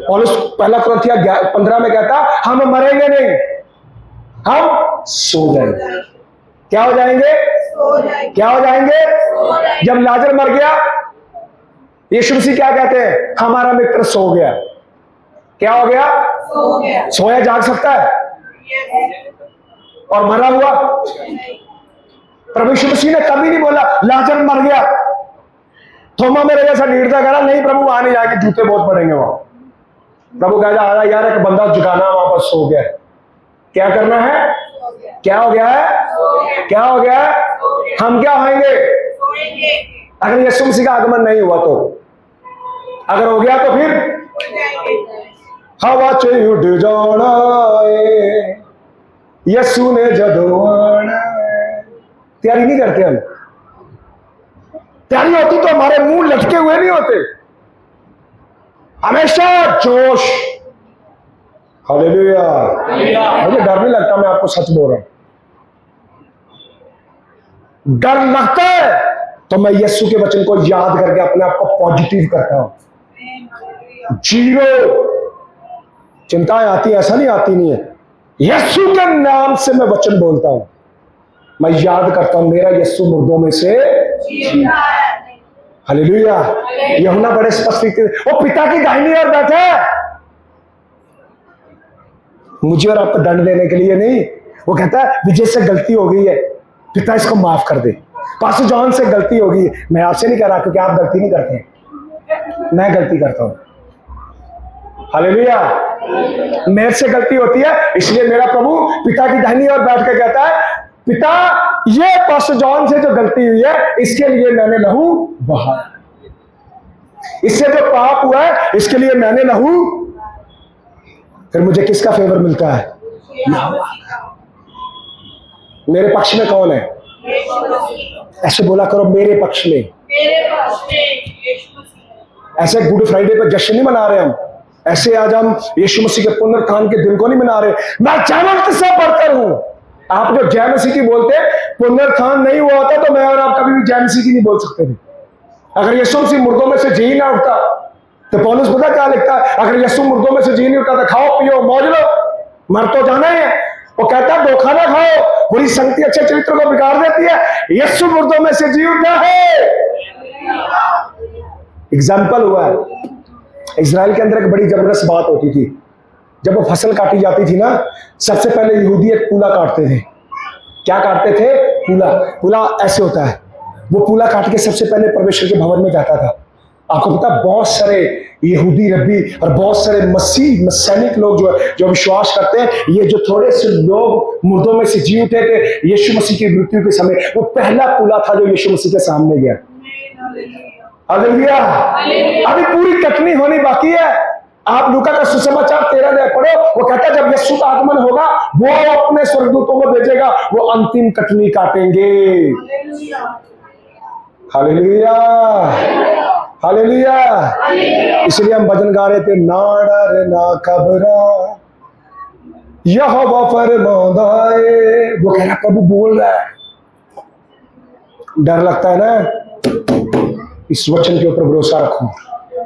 पौलुस पहला कुरिन्थियों 15 में कहता हम मरेंगे नहीं, हम सो जाएंगे। क्या हो जाएंगे? क्या हो जाएंगे? जब लाजर मर गया यीशु मसीह क्या कहते हैं? हमारा मित्र सो गया। क्या हो गया? सोया जाग सकता है? और मरा हुआ। प्रभु यीशु मसीह ने कभी नहीं बोला लाजर मर गया। थोमा मेरे जैसा ढीठता करा, नहीं प्रभु वहां नहीं जाके, जूते बहुत पड़ेंगे वहां। प्रभु कह रहा यार एक बंदा जुगाना वहां पर सो गया। क्या करना है? क्या हो गया है? क्या हो गया है? हम क्या होंगे अगर यीशु मसीह का आगमन नहीं हुआ तो? अगर हो गया तो फिर हवा च उड़ जाना है, यीशु ने जदों आना है। तैयारी नहीं करते हम। तैयारी होती तो हमारे मुंह लटके हुए नहीं होते, हमेशा जोश। हालेलुया। मुझे डर नहीं लगता, मैं आपको सच बोल रहा हूं। डर लगता है तो मैं यीशु के वचन को याद करके अपने आप को पॉजिटिव करता हूं। जीरो चिंताएं आती, ऐसा नहीं आती नहीं है। यीशु के नाम से मैं वचन बोलता हूं, मैं याद करता हूं मेरा यीशु मुर्दों में से हालेलुया। यूहन्ना बड़े स्पष्ट, वो पिता की दाहिनी ओर बैठा है, मुझे और आपको दंड देने के लिए नहीं। वो कहता है विजय से गलती हो गई है, पिता इसको माफ कर दे। पास्टर जॉन से गलती हो गई है, मैं आपसे नहीं कह रहा क्योंकि आप गलती नहीं करते, मैं गलती करता हूं। हालेलुया। मेरे से गलती होती है, इसलिए मेरा प्रभु पिता की दाहिनी ओर बैठ कर कहता है पिता ये पास्टर जॉन से जो गलती हुई है इसके लिए मैंने लहू बहाया, इससे जो पाप हुआ है इसके लिए मैंने लहू। फिर मुझे किसका फेवर मिलता है? मेरे पक्ष में कौन है? ऐसे बोला करो मेरे पक्ष में। ऐसे गुड फ्राइडे पे जश्न नहीं मना रहे हम, ऐसे आज हम यीशु मसीह के पुनरुत्थान के दिन को नहीं मना रहे। मैं जयवंत से बढ़कर हूं। आप जो जय मसीह की बोलते, पुनरुत्थान नहीं हुआ होता तो मैं और आप कभी भी जय मसीह की नहीं बोल सकते थे। अगर यीशु मसीह मुर्दों में से जी ना उठता तो पौलुस पता क्या लिखता है? अगर यीशु मुर्दों में से जी नहीं उठता तो खाओ पियो मौज लो, मर तो जाना ही है। वो कहता है धोखा ना खाओ, बुरी संगति अच्छे चरित्र को बिगाड़ देती है। यीशु मुर्दों में से जी उठा है। एग्जाम्पल हुआ है, इजराइल के अंदर एक बड़ी जबरदस्त बात होती थी। जब वो फसल काटी जाती थी ना, सबसे पहले यहूदी एक पूला काटते थे। क्या काटते थे? पूला। पूला ऐसे होता है, वो पूला काट के सबसे पहले परमेश्वर के भवन में जाता था। आपको पता बहुत सारे यहूदी रब्बी और बहुत सारे मसीह सैनिक लोग जो विश्वास करते हैं, ये जो थोड़े से लोग मुर्दों में से जी उठे थे यीशु मसीह की मृत्यु के समय, वो पहला पूला था जो यीशु मसीह के सामने गया। हालेलुया। अभी पूरी कटनी होनी बाकी है। आप लूका का सुसमाचार 13 अध्याय पढ़ो, वो कहता है जब यीशु का आगमन होगा वो अपने स्वर्गदूतों को भेजेगा, वो अंतिम कटनी काटेंगे। हालेलुया। हालेलुया। इसलिए हम भजन गा रहे थे, ना डर ना घबरा यहोवा फरमाता है। वो कह रहा प्रभु बोल रहा है। डर लगता है ना, इस वचन के ऊपर भरोसा रखो।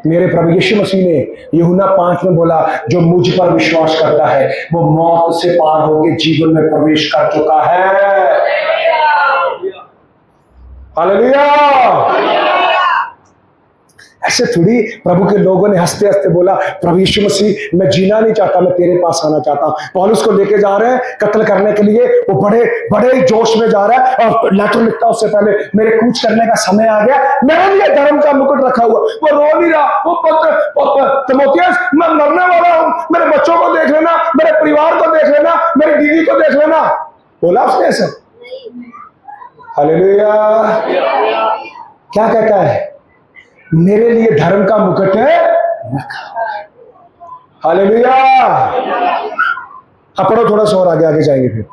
मेरे प्रभु यीशु मसीह ने यूहन्ना 5 में बोला जो मुझ पर विश्वास करता है वो मौत से पार होकर जीवन में प्रवेश कर चुका है। हालेलुया। ऐसे थोड़ी प्रभु के लोगों ने हंसते हंसते बोला प्रभु यीशु मसीह मैं जीना नहीं चाहता, मैं तेरे पास आना चाहता हूं। पौलुस को लेके जा रहे हैं कत्ल करने के लिए, वो बड़े बड़े जोश में जा रहा है और लेटर लिखता उससे पहले मेरे कूच करने का समय आ गया, मेरे लिए धर्म का मुकुट रखा हुआ। वो रो नहीं रहा, वो तीमुथियुस मैं मरने वाला हूं, मेरे बच्चों को देख लेना, मेरे परिवार को देख लेना, मेरी दीदी को देख लेना, बोला उसने ऐसा? हालेलुया। क्या कहता है? मेरे लिए धर्म का मुकुट है रखा। हालेलुया। अब पढ़ो थोड़ा सा और आगे जाएंगे फिर।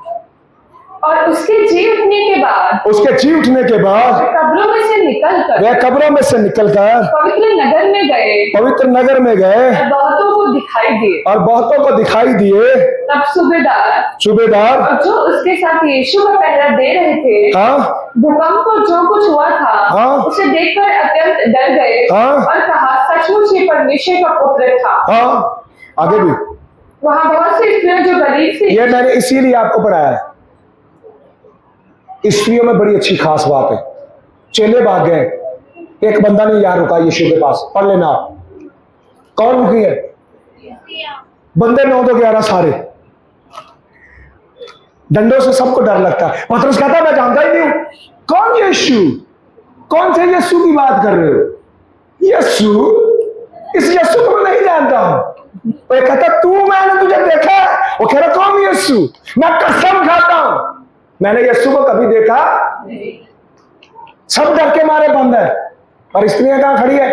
और उसके जी उठने के बाद, उसके जी उठने के बाद कब्रों में से निकलकर, वह कब्रों में से निकलकर पवित्र नगर में गए, पवित्र नगर में गए और बहुतों को दिखाई दिए। और बहुतों को दिखाई दिए। तब सूबेदार और जो उसके साथ यीशु का पहरा दे रहे थे, हाँ भूकंप को जो कुछ हुआ था हाँ उसे देखकर अत्यंत डर गए हाँ और कहा सचमुच ये परमेश्वर का पुत्र था। हाँ आगे भी वहां बहुत सी स्त्रियां जो गरीब थी, ये मैंने इसीलिए आपको पढ़ाया है। स्त्रियों में बड़ी अच्छी खास बात है। चेले भाग गए, एक बंदा नहीं यार रुका यीशु के पास, पढ़ लेना। कौन रुकी है? बंदे 9 तो 11 सारे। डंडों से सबको डर लगता है। पतरस कहता मैं जानता ही नहीं हूं कौन यीशु, कौन से यीशु की बात कर रहे हो? यीशु, इस यीशु को मैं नहीं जानता हूं। वो कहता तू, मैंने तुझे देखा है। वो कह रहा कौन यीशु? मैं कसम खाता हूं मैंने यीशु को कभी देखा नहीं। सब डर के मारे बंद है। और स्त्रियां कहां खड़ी है?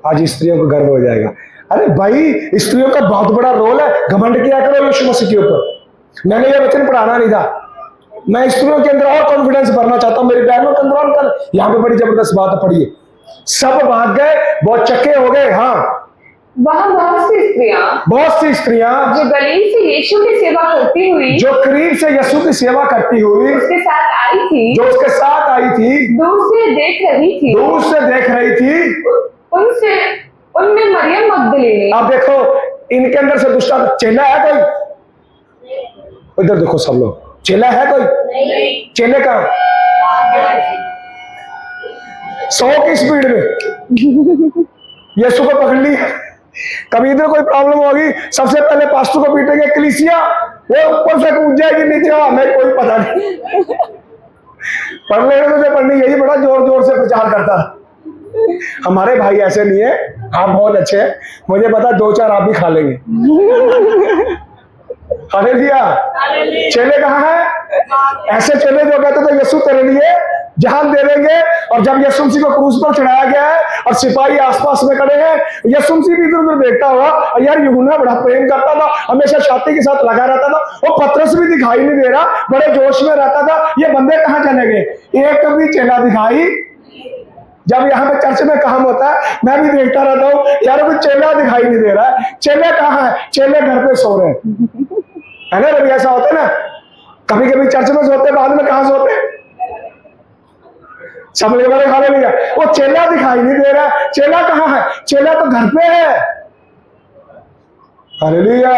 आज स्त्रियों को गर्व हो जाएगा। अरे भाई, स्त्रियों का बहुत बड़ा रोल है। घमंड किया करो यीशु मसीह के ऊपर। मैंने ये वचन पढ़ाना नहीं था, मैं स्त्रियों के अंदर और कॉन्फिडेंस भरना चाहता हूं। मेरी बहनों के अंदर और कर। यहां पे बड़ी जबरदस्त बात है, पढ़िए। सब भाग गए, बहुत चक्के हो गए। हाँ, वहाँ बहुत सी स्त्रियां जो करीब से यीशु की सेवा करती हुई, जो करीब से यीशु की सेवा करती हुई उसके साथ आई थी, जो उसके साथ आई थी, दूर से देख रही थी, उनमें मरियम मगदलीनी। आप देखो, इनके अंदर से दुष्ट चेला है कोई? इधर देखो सब लोग, चेला है कोई? नहीं। चेले का 100 की स्पीड में यीशु को पकड़ लिया। कभी इधर कोई प्रॉब्लम होगी, सबसे पहले पास्टर को पीटेंगे, कलीसिया वो ऊपर से कूद जाएगी नीचे, हमें कोई पता नहीं। पढ़ने में मुझे पढ़नी यही बड़ा जोर जोर से प्रचार करता। हमारे भाई ऐसे नहीं है, आप बहुत अच्छे हैं, मुझे पता 2-4 आप भी खा लेंगे। हालेलुया। चेले कहाँ हैं? ऐसे चेले जो कहते थे यीशु तेरे लिए जान दे देंगे। और जब यीशु मसीह को क्रूस पर चढ़ाया गया है और सिपाही आसपास में खड़े हैं, यीशु मसीह भी इधर उधर देखता हुआ, और यार यूहन्ना बड़ा प्रेम करता था, हमेशा छाती के साथ लगा रहता था। वो पतरस भी दिखाई नहीं दे रहा, बड़े जोश में रहता था। ये बंदे कहाँ चले गए? एक भी चेला दिखाई। जब यहाँ पे चर्च में काम होता है, मैं भी देखता रहता हूँ, यार कोई चेला दिखाई नहीं दे रहा है। चेले कहाँ है? चेले घर पे सो रहे हैं, है ना? रवि ऐसा होता है ना, कभी कभी चर्च में सोते, बाद में कहां सोते? सब लेबर खा लिया। वो चेला दिखाई नहीं दे रहा। चेला कहां है? चेला तो घर पे है। हालेलुया।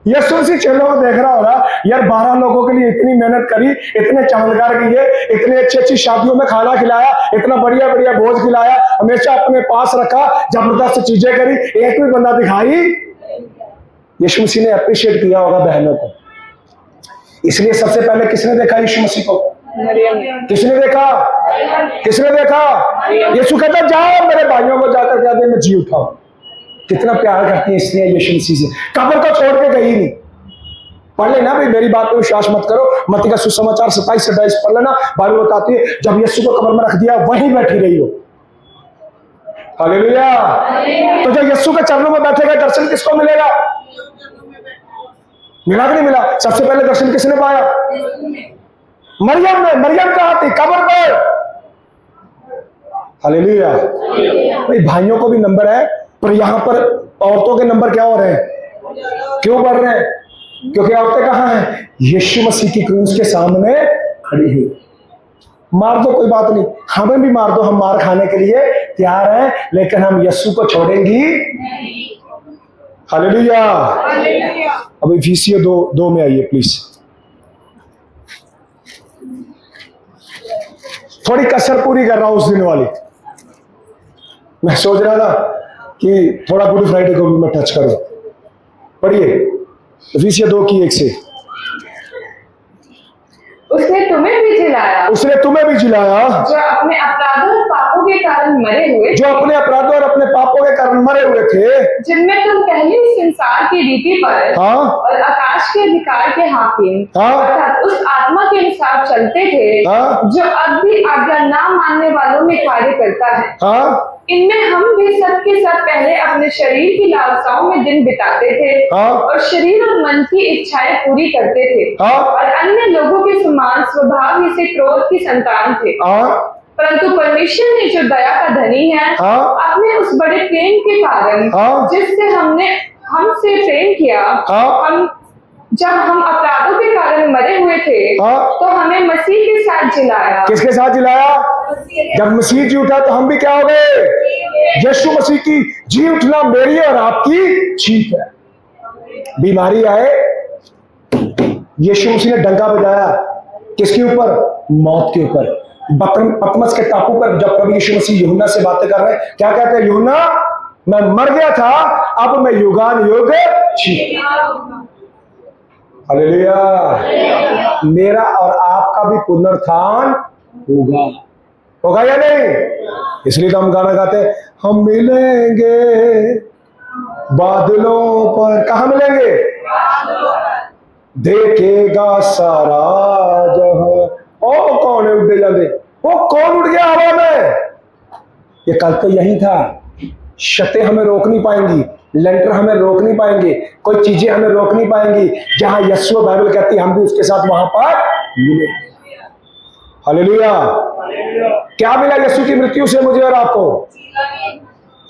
यीशु मसीह चेलों को देख रहा होगा, यार 12 लोगों के लिए इतनी मेहनत करी, इतने चमत्कार किए, इतने अच्छी अच्छी शादियों में खाना खिलाया, इतना बढ़िया बढ़िया भोज खिलाया, हमेशा अपने पास रखा, जबरदस्त चीजें करी, एक भी बंदा दिखाई। यीशु मसीह ने अप्रिशिएट किया होगा बहनों को। इसलिए सबसे पहले किसने देखा यीशु मसीह को? किसने देखा? किसने देखा? यीशु कहता जाओ मेरे भाइयों को जाकर कह दे मैं जी उठाऊं। कितना प्यार करती है इसलिए यीशु मसीह से, कब्र को छोड़ के गई नहीं। पढ़ लेना भाई, मेरी बात पे विश्वास मत करो। मत्ती का सुसमाचार 27-28 पढ़ लेना, बाइबल बताती है जब यीशु को कब्र में रख दिया वहीं बैठी रही हो। हालेलुया। तो जब यीशु के चरणों में बैठेगा, दर्शन किसको मिलेगा? मिला कि नहीं मिला? सबसे पहले दर्शन किसने पाया? मरियम ने। मरियम कहाँ थी? कब्र पर। हालेलुया। भाई भाइयों को भी नंबर है, पर यहां पर औरतों के नंबर क्या हो रहे हैं? क्यों बढ़ रहे हैं? क्योंकि औरतें कहां हैं? यीशु मसीह की क्रूस के सामने खड़ी हुई। मार दो, कोई बात नहीं, हमें भी मार दो, हम मार खाने के लिए तैयार हैं, लेकिन हम यीशु को छोड़ेंगी नहीं। हालेलुया। अब इफिसियों 2 में आइए प्लीज। थोड़ी कसर पूरी कर रहा हूं उस दिन वाली। मैं सोच रहा था कि थोड़ा गुड फ्राइडे को भी मैं टच करूं। पढ़िए इफिसियों 2:1 से। उसने तुम्हें भी जिलाया, उसने तुम्हें भी जिलाया जो अपने अपराधों और पापों के कारण मरे हुए, जो अपने अपराधों और अपने पापों के कारण मरे हुए थे, जिनमें तुम पहले ही संसार की रीति पर हाँ, और आकाश के अधिकार के हाकिम, हाँ, अर्थात उस आत्मा के अनुसार चलते थे, हाँ, जो अब भी आज्ञा ना मानने वालों में कार्य करता है। हाँ, इनमें हम भी सब के सब पहले अपने शरीर की लालसाओं में दिन बिताते थे, हाँ, और शरीर और मन की इच्छाएं पूरी करते थे, हाँ, और अन्य लोगों के समान स्वभाव ही से क्रोध की संतान थे। हाँ, परंतु परमेश्वर ने जो दया का धनी है, हाँ, अपने उस बड़े प्रेम के कारण, हाँ, जिससे हमने हमसे प्रेम किया, हाँ, जब हम अपराधों के कारण मरे हुए थे, हाँ, तो हमें मसीह के साथ जिलाया। किसके साथ जिलाया? जब मसीह जी उठा तो हम भी क्या हो गए? यीशु मसीह की जी उठना मेरी और आपकी जीत है। बीमारी आए, यीशु मसीह ने डंका बजाया किसके ऊपर? मौत के ऊपर। पतमस के टापू पर जब प्रभु यीशु मसीह यूहन्ना से बातें कर रहे हैं, क्या कहते हैं? यूहन्ना मैं मर गया था, अब मैं युगान युग जी। हालेलुया। मेरा और आपका भी पुनरुत्थान होगा, होगा या नहीं? इसलिए तो हम गाना गाते हैं, हम मिलेंगे बादलों पर। कहाँ मिलेंगे? देखेगा सारा जहां। ओ कौन है उड़े जाते? वो कौन उड़ गया हवा में? ये कल तो यही था। छतें हमें रोक नहीं पाएंगी, लेंटर हमें रोक नहीं पाएंगे, कोई चीजें हमें रोक नहीं पाएंगी। जहां यीशु, बाइबल कहती है हम भी उसके साथ वहां पर मिले। हालेलुया। क्या मिला यीशु की मृत्यु से मुझे और आपको?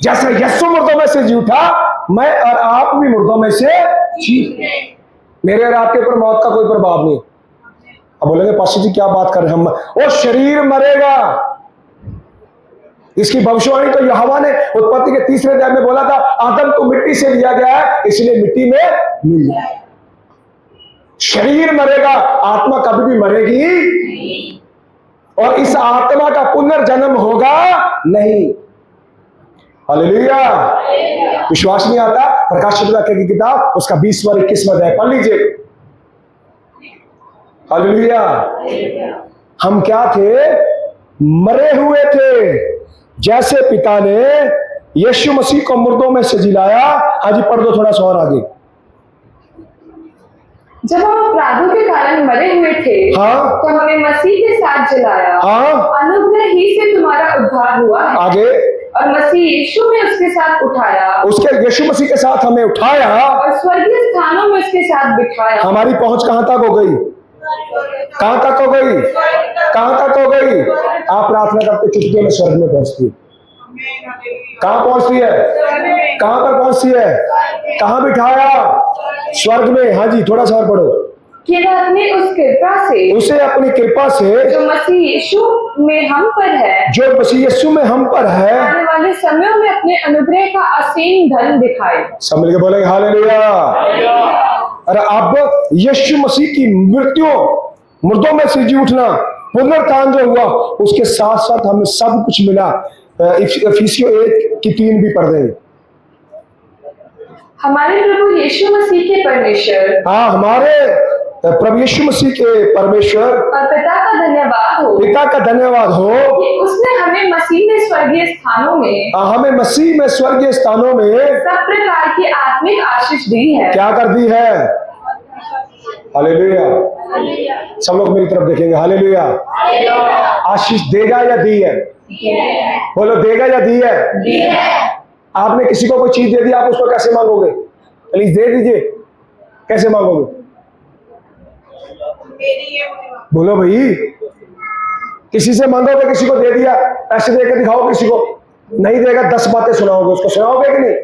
जैसे यीशु मुर्दों में से जी उठा, मैं और आप भी मुर्दों में से जी। मेरे और आपके ऊपर मौत का कोई प्रभाव नहीं। अब बोलेंगे पास्टर जी क्या बात कर रहे हैं हम? वो शरीर मरेगा। इसकी भविष्यवाणी तो यहोवा ने उत्पत्ति के 3 अध्याय में बोला था, आदम को मिट्टी से लिया गया है, इसलिए मिट्टी में मिल जाए। शरीर मरेगा, आत्मा कभी भी मरेगी, और इस आत्मा का पुनर्जन्म होगा नहीं। हालेलुया। विश्वास नहीं आता? प्रकाशित वाक्य की किताब उसका 20वां 21वां अध्याय पढ़ लीजिए। हालेलुया। हम क्या थे? मरे हुए थे। जैसे पिता ने यीशु मसीह को मुर्दों में से जिलाया। हाजी पढ़ दो थोड़ा सा और आगे। जब हम अपराधों के कारण मरे हुए थे, हाँ, तो हमें मसीह के साथ जलाया। हाँ, अनुग्रह ही से तुम्हारा उद्धार हुआ है। आगे। और मसीह यीशु में उसके साथ उठाया, उसके यीशु मसीह के साथ हमें उठाया और स्वर्गीय स्थानों में उसके साथ बिठाया। हमारी पहुंच कहां तक हो गई? कहां तक हो गई? कहां तक हो गई? आप प्रार्थना करते चुटकियों में स्वर्ग में पहुंचती है। कहां पहुंचती है? कहां पर पहुंचती है? कहां बिठाया? स्वर्ग में। हाँ जी, थोड़ा सा और पढ़ो। कि वह अपनी उस कृपा से, उसे अपनी कृपा से, जो मसीह यीशु में हम पर है, जो मसीह यीशु में हम पर है, आने वाले समयों में अपने अनुग्रह का असीम धन दिखाए। सब मिलके बोलेंगे हालेलुया। अरे अब यीशु मसीह की मृत्यु, मुर्दों में से जी उठना, पुनरुत्थान जो हुआ, उसके साथ साथ हमें सब कुछ मिला। इफिसियों 1:3 भी पढ़ देंगे। हमारे प्रभु यीशु मसीह के परमेश्वर, हाँ, हमारे प्रभु यीशु मसीह के परमेश्वर और पिता का धन्यवाद हो, पिता का धन्यवाद हो कि उसने हमें मसीह में स्वर्गीय स्थानों में, हमें मसीह में स्वर्गीय स्थानों में सब प्रकार की आत्मिक आशीष दी है। क्या कर दी है? हालेलुया। सब लोग मेरी तरफ देखेंगे। हालेलुया। आशीष देगा या दी है? बोलो, देगा या दी है? दी है। आपने किसी को कोई चीज दे दी, आप उसको कैसे मांगोगे? प्लीज दे दीजिए। कैसे मांगोगे? बोलो भाई। किसी से मांगोगे, किसी को दे दिया, पैसे देकर दिखाओ, किसी को नहीं देगा 10 बातें सुनाओगे, उसको सुनाओगे कि नहीं?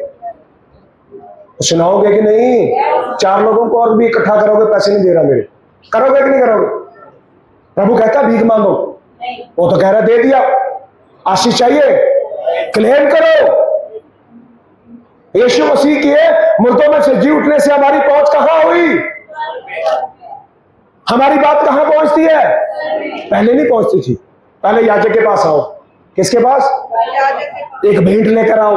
सुनाओगे कि नहीं? 4 लोगों को और भी इकट्ठा करोगे, पैसे नहीं दे रहा मेरे, करोगे कि नहीं करोगे? प्रभु कहता भीख मांगो, वो तो कह रहा दे दिया। आशीष चाहिए, क्लेम करो। यीशु मसीह के मुर्दों में से जी उठने से हमारी पहुंच कहां हुई? हमारी बात कहां पहुंचती है? पहले नहीं पहुंचती थी। पहले याजक के पास आओ। किसके पास? एक भेंट लेकर आओ,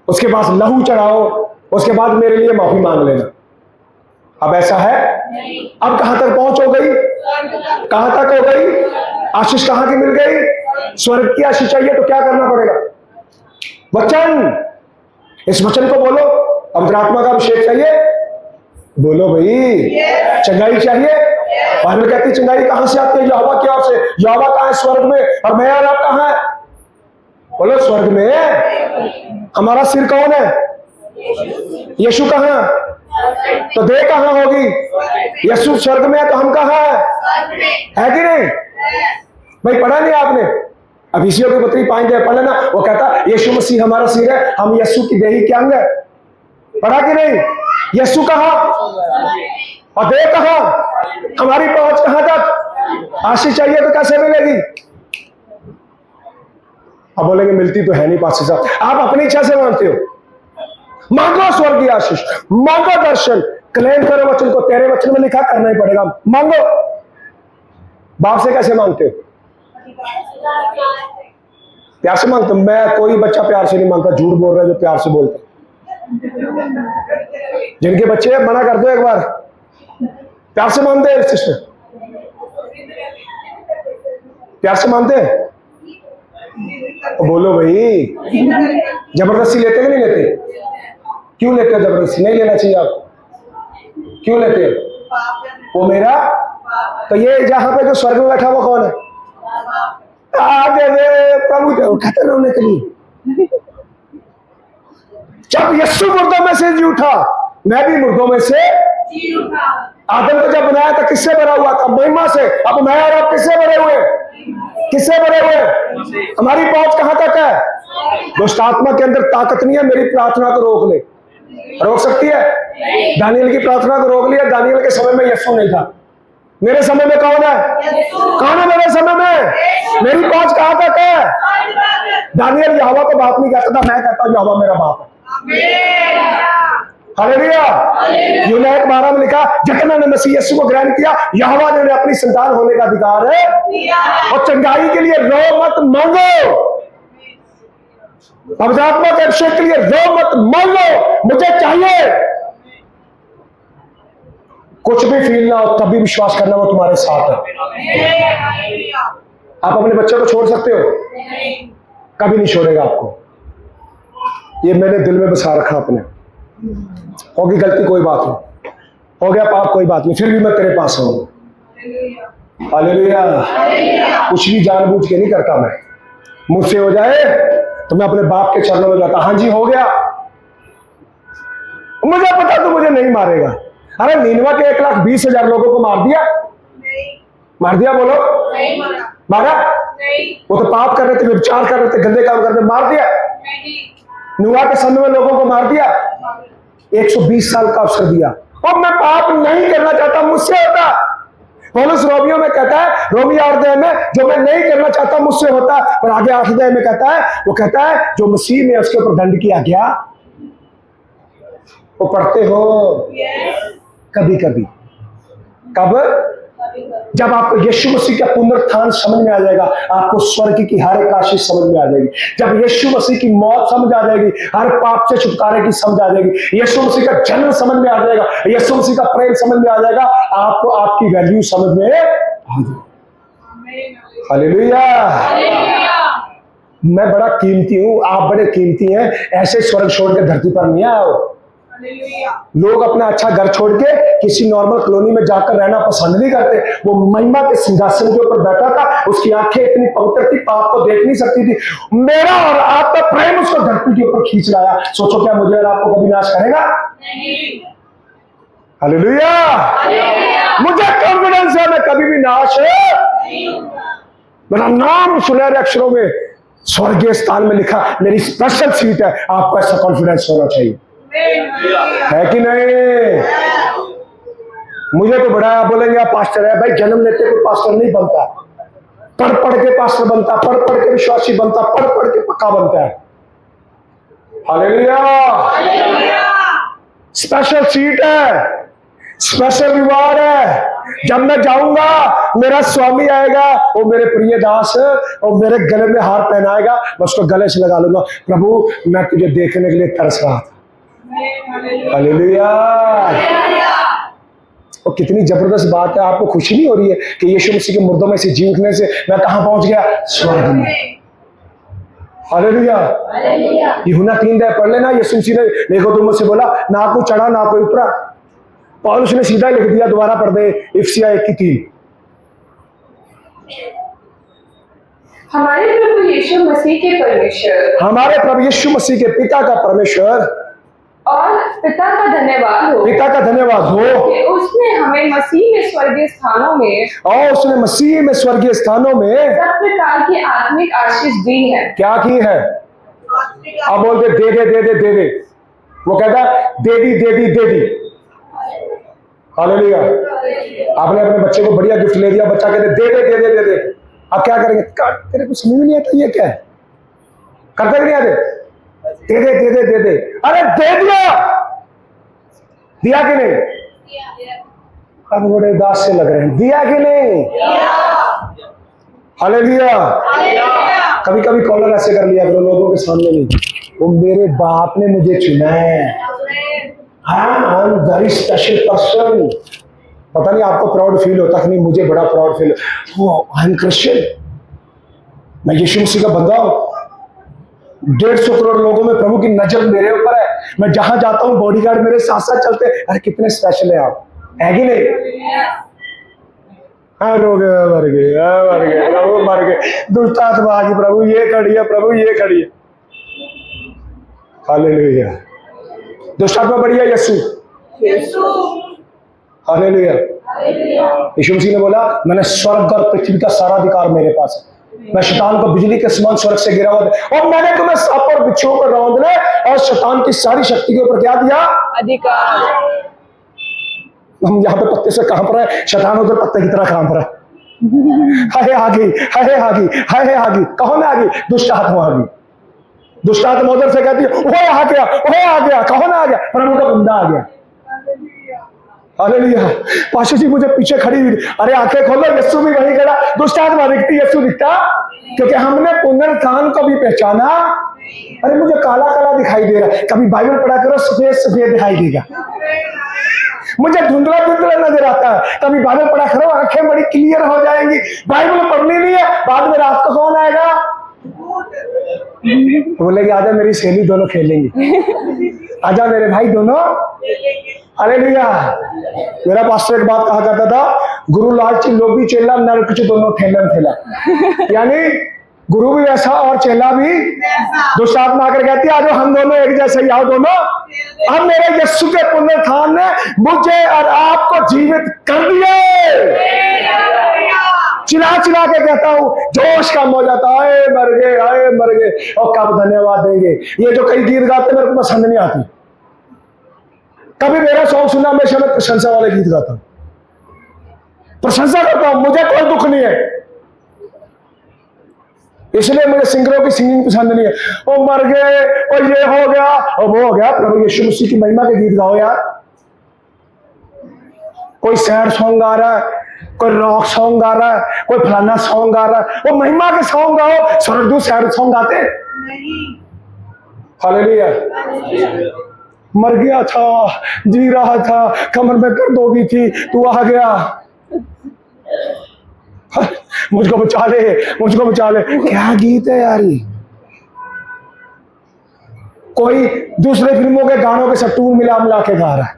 उसके पास लहू चढ़ाओ, उसके बाद मेरे लिए माफी मांग लेना। अब ऐसा है? अब कहां तक पहुंच हो गई? कहां तक हो गई? आशीष कहां की मिल गई? स्वर्ग की आशीष चाहिए तो क्या करना पड़ेगा? वचन। इस वचन को बोलो। पवित्र आत्मा का अभिषेक चाहिए? बोलो भाई। चंगाई चाहिए? बाइबल कहती है चंगाई कहां से आती है? यहोवा की ओर से। यहोवा कहां है? स्वर्ग में। और मैं और आप कहां है? बोलो, स्वर्ग में। हमारा सिर कौन है? यीशु कहां? तो देह कहां होगी? यीशु स्वर्ग में है तो हम कहां है कि नहीं? भाई पढ़ा नहीं आपने? इफिसियों की पत्री 5 अध्याय पढ़ लेना। वो कहता यीशु मसीह हमारा सिर है, हम यीशु की देही के अंग है। पढ़ा कि नहीं? यीशु कहां और देह कहां? हमारी पहुंच कहां तक? आशीष चाहिए तो कैसे मिलेगी? अब बोलेंगे मिलती तो है नहीं पास्टर साहब। आप अपनी इच्छा से मांगते हो। मांगो स्वर्गीय आशीष, मांगो दर्शन, क्लेम करो वचन को। तेरे वचन में लिखा, करना ही पड़ेगा। मांगो। बाप से कैसे मांगते हो? प्यार से मांगते हो? मैं कोई बच्चा प्यार से नहीं मांगता, झूठ बोल रहा है जो प्यार से बोलते। जिनके बच्चे मना कर दो एक बार, प्यार से मानते हैं सिस्टर? प्यार से मानते हैं? तो बोलो भाई, जबरदस्ती लेते कि नहीं लेते? क्यों लेते हो जबरदस्ती? नहीं लेना चाहिए आपको। क्यों लेते हो? वो मेरा, तो ये जहां पे जो स्वर्ग में बैठा हुआ कौन है? आगे दे प्रभु, खत्म होने के लिए। जब यीशु मुर्दों में से जी उठा, मैं भी मुर्दों में से जी उठा। आदम को जब बनाया था किससे भरा हुआ था? महिमा से। अब मैं और आप किससे भरे हुए? किससे भरे हुए? हमारी पहुंच कहां तक है? दुष्ट आत्मा के अंदर ताकत नहीं है मेरी प्रार्थना को रोक ले। रोक सकती है? दानियल की प्रार्थना को रोक लिया। दानियल के समय में यीशु नहीं था। मेरे समय में कौन है? कौन है मेरे समय में? मेरी पहुंच कहां तक है? दानियल यहोवा को बाप नहीं कहता था, मैं कहता हूं यहोवा मेरा बाप है। हालेलुया। यूहन्ना 1:12 में लिखा, जितना ने मसीह यीशु को ग्रहण किया, यहोवा ने उन्हें अपनी संतान होने का अधिकार है। और चंगाई के लिए रो मत मांगो, पवित्र आत्मा के अभिषेक के लिए रो मत मांगो, मुझे चाहिए। कुछ भी फील ना हो, तभी विश्वास करना वो तुम्हारे साथ है। आप अपने बच्चों को छोड़ सकते हो? कभी नहीं छोड़ेगा आपको। ये मैंने दिल में बसा रखा अपने। होगी गलती कोई बात नहीं, हो गया पाप कोई बात नहीं, फिर भी मैं तेरे पास हूं। हालेलुया। कुछ भी जानबूझ के नहीं करता मैं। मुझसे हो जाए तो मैं अपने बाप के चरणों में जाता, हाँ जी हो गया, मुझे पता तू मुझे नहीं मारेगा। अरे नीनवा के 1,20,000 लोगों को मार दिया? मार दिया? बोलो नहीं मारा। वो तो पाप कर रहे थे, व्यभिचार कर रहे थे, गंदे काम कर रहे थे, मार दिया? नूह के समय में लोगों को मार दिया? 120 साल का अवसर दिया। और मैं पाप नहीं करना चाहता, मुझसे होता। पौलुस रोमियो में कहता है, रोमी 8 अध्याय में, जो मैं नहीं करना चाहता मुझसे होता। और आगे 8 अध्याय में कहता है, वो कहता है जो मसीह में उसके ऊपर दंड किया गया। वो पढ़ते हो कभी कभी? कब? जब आपको यीशु मसीह का पुनरुत्थान समझ में आ जाएगा, आपको स्वर्ग की हर एक आशीष समझ में आ जाएगी। जब यीशु मसीह की मौत समझ आ जाएगी, हर पाप से छुटकारे की समझ आ जाएगी, यीशु मसीह का जन्म समझ में आ जाएगा, यीशु मसीह का प्रेम समझ में आ जाएगा, आपको आपकी वैल्यू समझ में आ जाएगी। हालेलुया। मैं बड़ा कीमती हूं, आप बड़े कीमती हैं। ऐसे स्वर्ग छोड़ के धरती पर नहीं आओ। लोग अपना अच्छा घर छोड़ के किसी नॉर्मल कॉलोनी में जाकर रहना पसंद नहीं करते। वो महिमा के सिंहासन के ऊपर बैठा था, उसकी आंखें इतनी पवित्र थी, पाप को देख नहीं सकती थी। मेरा और आपका प्रेम उसको धरती के ऊपर खींच लाया। सोचो क्या मुझे और आपको कभी नाश करेगा? हालेलुया। मुझे कॉन्फिडेंस है मैं कभी भी नाश नहीं होगा। मेरा नाम सुनहरे अक्षरों में स्वर्गीय स्थान में लिखा, मेरी स्पेशल सीट है। आपको ऐसा कॉन्फिडेंस होना चाहिए, है कि नहीं? मुझे तो बड़ा आप बोलेंगे आप पास्टर है। भाई जन्म लेते कोई पास्टर नहीं बनता, पढ़ पढ़ के पास्टर बनता, पढ़ पढ़ के विश्वासी बनता, पढ़ पढ़ के पक्का बनता है। हालेलुया। स्पेशल सीट है, स्पेशल रिवार्ड है। जब मैं जाऊंगा मेरा स्वामी आएगा, वो मेरे प्रिय दास और मेरे गले में हार पहनाएगा, मैं उसको गले से लगा लूंगा, प्रभु मैं तुझे देखने के लिए तरस रहा था। हालेलुया। और कितनी जबरदस्त बात है। आपको खुशी नहीं हो रही है कि यीशु मसीह के मुर्दों में से जी उठने से मैं कहां पहुंच गया? स्वर्ग में। हालेलुया। यूहन्ना 3 अध्याय पढ़ लेना। यीशु मसीह ने निकोदेमुस मुझसे बोला, ना कोई चढ़ा ना कोई उतरा। पौलुस ने सीधा लिख दिया, दोबारा पढ़ दे इफिसियों 1:3। हमारे प्रभु यीशु मसीह के परमेश्वर, हमारे प्रभु यीशु मसीह के पिता का परमेश्वर और पिता का धन्यवाद हो, पिता का धन्यवाद हो कि उसने हमें मसीह में स्वर्गीय स्थानों में, और उसने मसीह में स्वर्गीय स्थानों में सब प्रकार की आत्मिक आशीष दी है। क्या की है? अब बोलते दे दे दे दे दे दे। वो कहता दे दी दे दी दे दी। हालेलुया। आपने अपने बच्चे को बढ़िया गिफ्ट ले दिया, बच्चा कहते दे दे दे दे दे दे। अब क्या करेंगे? तेरे को समझ में नहीं आता ये क्या है? करते नहीं आते? दे दे दे दे दे दे। अरे दे दिया, दिया कि नहीं? अब बड़े उदास से लग रहे हैं, दिया कि नहीं? हालेलुया। कभी कभी कॉलर ऐसे कर लिया करो लोगों के सामने नहीं, वो मेरे बाप ने मुझे चुना है, I am very special person. पता नहीं आपको प्राउड फील होता कि नहीं, मुझे बड़ा proud feel, I am Christian, मैं यीशु मसीह का बंदा हूं। 150 करोड़ लोगों में प्रभु की नजर मेरे ऊपर है, मैं जहां जाता हूं बॉडीगार्ड मेरे साथ साथ चलते हैं। अरे कितने स्पेशल है आप, है कि नहीं? हाँ, रो गए, मर गए, मर गए, प्रभु मर गए, दुष्ट आत्मा आ गई, प्रभु ये खड़ी है, प्रभु ये खड़ी है। हालेलुया। दुष्ट आत्मा बढ़िया यीशु, हालेलुया। यीशु मसीह ने बोला, मैंने स्वर्ग और पृथ्वी का सारा अधिकार मेरे पास है, मैं शैतान को बिजली के समान स्वर्ग से गिरा हुआ और मैंने तुम्हें सांप और बिच्छुओं पर रौंदने और शैतान की सारी शक्ति के ऊपर क्या दिया? अधिकार। हम यहाँ पे पत्ते से कांप रहे हैं, शैतान उधर पत्ते की तरह कांप रहा है। हाय आ गई, हाय आ गई, हाय आ गई। कौन आ गई? दुष्ट आत्मा आ गई। दुष्ट आत्मा उधर से कहती है, ओए आ गया, ओए आ गया। कौन आ गया? प्रभु का बंदा आ गया। हालेलुया। पाशा जी मुझे पीछे खड़ी हुई, अरे आंखें खोलो, यीशु भी वहीं खड़ा। दुष्ट आत्मा दिखती, यीशु दिखता, क्योंकि हमने पुनरुत्थान को भी पहचाना। अरे मुझे काला काला दिखाई दे रहा है, कभी बाइबल पढ़ा करो, सफेद सफेद दिखाई देगा। मुझे धुंधला धुंधला नजर आता है, कभी बाइबल पढ़ा करो, आंखें बड़ी क्लियर हो जाएंगी। बाइबल पढ़नी नहीं है, बाद में रात को कौन आएगा? बोलेगी आजा मेरी सहेली, दोनों खेलेंगे। आजा मेरे भाई, दोनों। हालेलुया। मेरा पास्टर एक बात कहा करता था, गुरु लालची लोभी चेला नर कुछ दोनों ठेलन ठेला। यानी गुरु भी वैसा और चेला भी। दुष्ट आत्मा आकर कहती है, आज हम दोनों एक जैसे ही आओ दोनों। अब मेरे यीशु के पुनरुत्थान ने मुझे और आपको जीवित कर दिए। चिल्ला चिल्ला के कहता हूं, जोश कम हो जाता है, आए मर गए, आए मर गए। और कब धन्यवाद देंगे। ये जो कई गीत गाते मेरे को पसंद नहीं आती। कभी मेरा सॉन्ग सुना, हमेशा मैं प्रशंसा वाले गीत गाता हूं, प्रशंसा करता हूं, मुझे कोई दुख नहीं है। इसलिए मुझे सिंगरों की सिंगिंग पसंद नहीं है। ओ मर गए, और ये हो गया और वो हो गया। प्रभु यीशु मसीह की महिमा के गीत गाओ यार। कोई सैड सॉन्ग गा रहा है, कोई रॉक सॉन्ग गा रहा है, कोई फलाना सॉन्ग गा रहा है, वो महिमा के सॉन्ग गाओ। स्वर्गदूत सैड सॉन्ग गाते? हालेलुया। मर गया था, जी रहा था, कमर में दर्द हो गई थी, तू आ गया, मुझको बचा ले, मुझको बचा ले। क्या गीत है यार ये। कोई दूसरे फिल्मों के गानों के साथ टून मिला मिला के गा रहा है।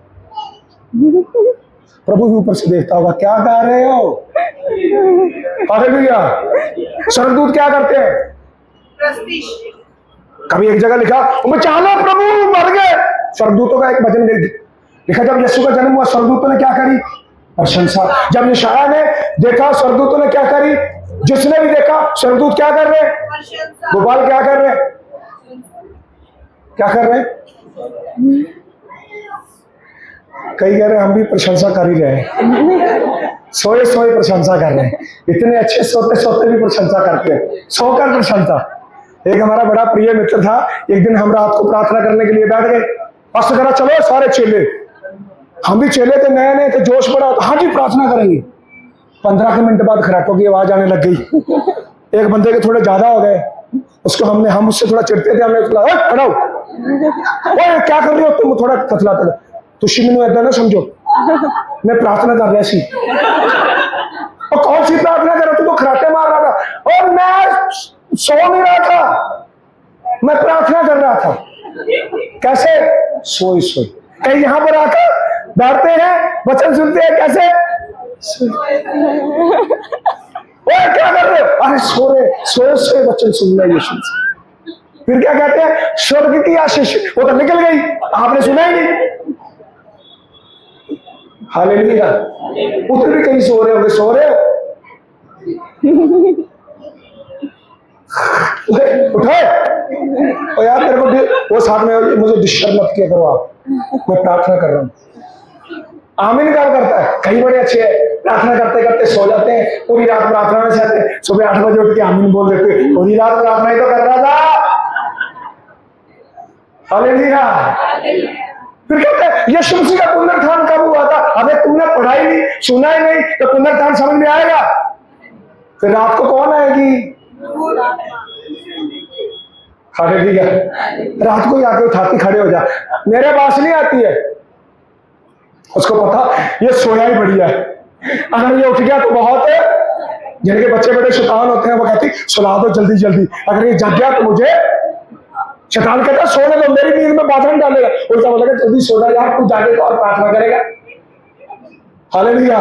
प्रभु भी ऊपर से देखता होगा, क्या गा रहे हो? हालेलुया। स्वर्गदूत क्या करते हैं? कभी एक जगह लिखा, बचा लो प्रभु, मर गए। स्वर्गदूतों का एक भजन लिखा, जब यीशु का जन्म हुआ स्वर्गदूतों ने क्या करी? प्रशंसा। जब यशायाह ने देखा, स्वर्गदूतों ने क्या करी? जिसने भी देखा, स्वर्गदूत क्या कर रहे? गोपाल क्या कर रहे? क्या कर रहे? कई कह रहे हम भी प्रशंसा कर ही रहे हैं, सोए सोए प्रशंसा कर रहे हैं। इतने अच्छे सोते सोते भी प्रशंसा करते हैं, सोकर प्रशंसा। एक हमारा बड़ा प्रिय मित्र था, एक दिन हम रात को प्रार्थना करने के लिए बैठ गए। पास्टर करा, चलो सारे चेले, हम भी चेले थे, नए नए थे, जोश पड़ा। हाँ जी प्रार्थना करेंगे। 15 मिनट बाद खराटों की आवाज आने लग गई। एक बंदे के थोड़े ज्यादा हो गए, उसको हम उससे थोड़ा चिढ़ते थे, हमने खड़ा हो, क्या कर रहे हो तुम? थोड़ा थथलाते थे। तुझी मैनू ऐसा ना समझो, मैं प्रार्थना कर रहा सी। और कौन सी प्रार्थना कर रहा? तू तो खराटे मार रहा था। और मैं सो नहीं रहा था, मैं प्रार्थना कर रहा था। कैसे? सोई सोई। कहीं यहां पर आकर बैठते हैं, वचन सुनते हैं, कैसे? ओए क्या कर रहे हो? अरे सो रहे, सोए सोए वचन सुन रहे यीशु से। फिर क्या कहते हैं? स्वर्ग की आशीष। वो तो निकल गई, आपने सुना ही नहीं। हालेलुया। उधर भी कहीं सो रहे होंगे, सो रहे हो? उठाए। और यार मेरे को वो साथ में मुझे डिस्टर्ब मत किया करो आप, मैं प्रार्थना कर रहा हूँ। आमीन क्या करता है? कई बड़े अच्छे हैं, प्रार्थना करते करते सो जाते हैं, पूरी रात प्रार्थना में रहते हैं, सुबह 8 बजे उठ के आमीन बोल देते, पूरी रात प्रार्थना ही तो कर रहा था। हालेलुया। फिर कहते हैं यीशु मसीह का पुनरुत्थान कब हुआ था? अबे तुमने पढ़ा ही नहीं, सुना ही नहीं, तो पुनरुत्थान समझ में आएगा? फिर रात को कौन आएगी? हालेलुया। रात को ही आके उठाती खड़े हो जा। मेरे पास नहीं आती है, उसको पता ये सोया ही बढ़िया है, अगर ये उठ गया तो बहुत है। जिनके बच्चे बड़े शैतान होते हैं वो कहती सुला दो जल्दी जल्दी, अगर ये जग गया तो मुझे, शैतान कहता सोने दो, मेरी नींद में बाधन डालेगा। उल्टा बोलेगा जल्दी सो जा यार, तू जाके तो और प्रार्थना करेगा। हालेलुया।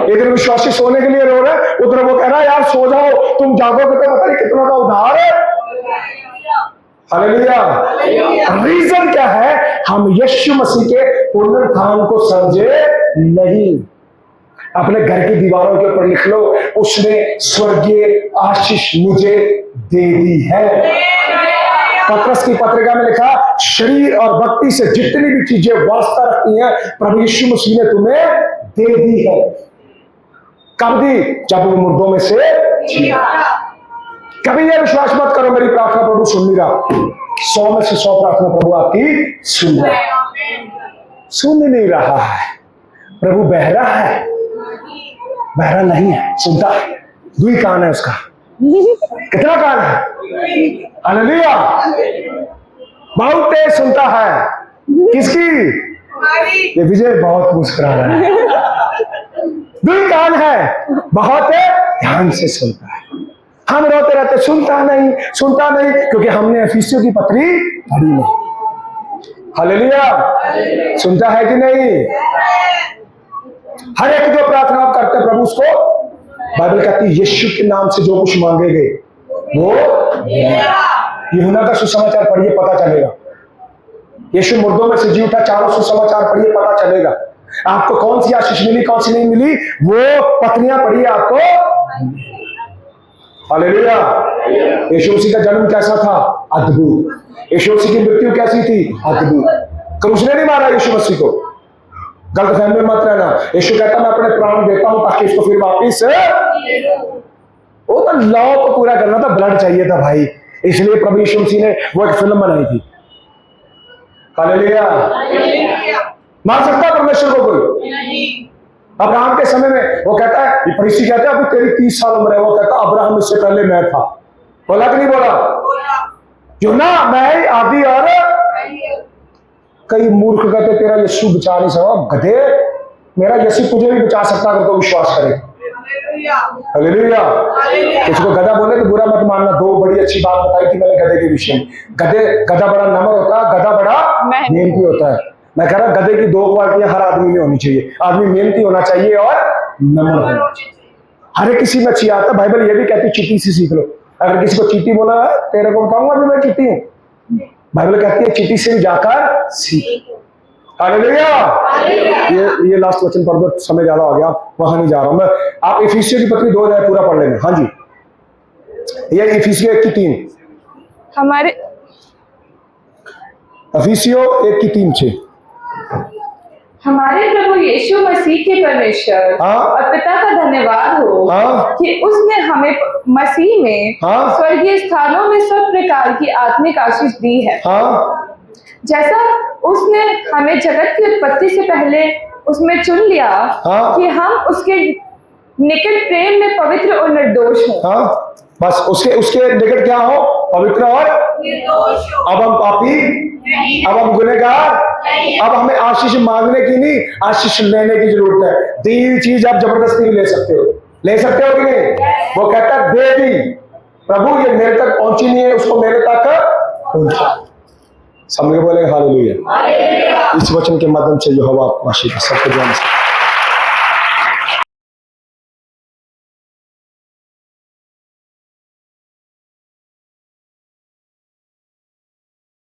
इधर विश्वासी सोने के लिए रो रहे हैं, उधर वो कह रहा है यार सो जाओ, तुम जागोगे तो पता नहीं कितना का उधार है। हालेलुया। रीजन क्या है? हम यीशु मसीह के पुनरुत्थान को समझे नहीं। अपने घर की दीवारों के ऊपर लिख लो, उसने स्वर्गीय आशीष मुझे दे दी है। पत्रस की पत्रिका में लिखा, शरीर और भक्ति से जितनी भी चीजें वास्ता रखती हैं प्रभु यीशु मसीह ने तुम्हें दे दी है। कब दी? जब वो मुर्दों में से जिया। कभी यह विश्वास मत करो मेरी प्रार्थना प्रभु सुन नहीं रहा। 100 में से 100 प्रार्थना प्रभु आपकी सुन रहा है। सुन नहीं रहा है, प्रभु बहरा है, बहरा नहीं है, सुनता है। 2 कान है उसका। कितना कान है? हालेलुया। बहुत तेज सुनता है। किसकी? ये विजय बहुत मुस्कुरा रहा है। 2 कान है, बहुत ध्यान से सुनता है। हम रोते रहते सुनता नहीं, सुनता नहीं, क्योंकि हमने एफिसियों की पत्री पढ़ी नहीं। हालेलुया। सुनता है कि नहीं? हर एक जो प्रार्थना आप करते हैं प्रभु उसको, बाइबल कहती है यीशु के नाम से जो कुछ मांगेंगे वो यूहन्ना का सुसमाचार पढ़िए, पता चलेगा। यीशु मुर्दों में से जी उठा, 4 सुसमाचार पढ़िए, पता चलेगा आपको कौन सी आशीष मिली, कौन सी नहीं मिली। वो पत्नियां पढ़िए आपको। हालेलुया। यीशु मसीह का जन्म कैसा था? अद्भुत। यीशु मसीह की मृत्यु कैसी थी? अद्भुत। क्रूस ने नहीं मारा यीशु मसीह को। गलत फहमी मत रहना। यीशु कहता मैं अपने प्राण देता हूं ताकि इसको फिर वापिस, वो तो लॉ को पूरा करना था, ब्लड चाहिए था भाई, इसलिए प्रभु यीशु मसीह ने वो एक फिल्म बनाई थी। हालेलुया। मार सकता परमेश्वर को कोई? अब्राहम के समय में वो कहता है, ये फरीसी कहते हैं अभी तेरी 30 साल उम्र है, वो कहता अब्राहम इससे पहले मैं था। बोला कि नहीं बोला? क्यों ना, मैं आदि और कई मूर्ख कहते तेरा यीशु बचा नहीं सकता। गधे, मेरा यीशु तुझे भी बचा सकता अगर तो विश्वास करे। हालेलुया। किसी को गधा बोले तो बुरा मत मानना। 2 बड़ी अच्छी बात बताई थी मैंने गधे के विषय में। गधा बड़ा नम्र होता है, गधा बड़ा मेहनती होता है। मैं कह रहा गधे की 2 क्वालिटियां हर आदमी में होनी चाहिए। आदमी मेहनती होना चाहिए और नम्र होना चाहिए। हर एक किसी में अच्छी आता है। बाइबल ये भी कहती है चीटी से सीख लो। अगर किसी को चीटी बोला तेरे को बताऊंगा भी मैं चीटी हूं, बाइबल कहती है चीटी से भी जाकर सीख। हालेलुया। ये लास्ट वचन पढ़ दो, समय ज्यादा हो गया, वहां नहीं जा रहा हूं मैं। आप इफिसियों की पत्री 2 अध्याय पूरा पढ़ लेना। हाँ जी, ये इफिसियों 1 की 3, हमारे इफिसियों 1 की 3 से। हमारे प्रभु यीशु मसीह के परमेश्वर और पिता का धन्यवाद हो कि उसने हमें मसीह में स्वर्गीय स्थानों में सब प्रकार की आत्मिक आशीष दी है। जैसा उसने हमें जगत की उत्पत्ति से पहले उसमें चुन लिया कि हम उसके निकट प्रेम में पवित्र और निर्दोष हों। बस उसके निकट क्या हो? पवित्र और निर्दोष हो। अब हम पापी, अब हम गुनहगार, अब हमें आशीष मांगने की नहीं, आशीष लेने की जरूरत है। दी हुई चीज आप जबरदस्ती ले सकते हो, ले सकते हो कि नहीं? वो कहता है दे दी प्रभु, ये मेरे तक पहुंची नहीं है, उसको मेरे तक पहुंचा। समझ बोले हालेलुया। इस वचन के माध्यम से यहोवा आपको आशीष सबको जान सकते।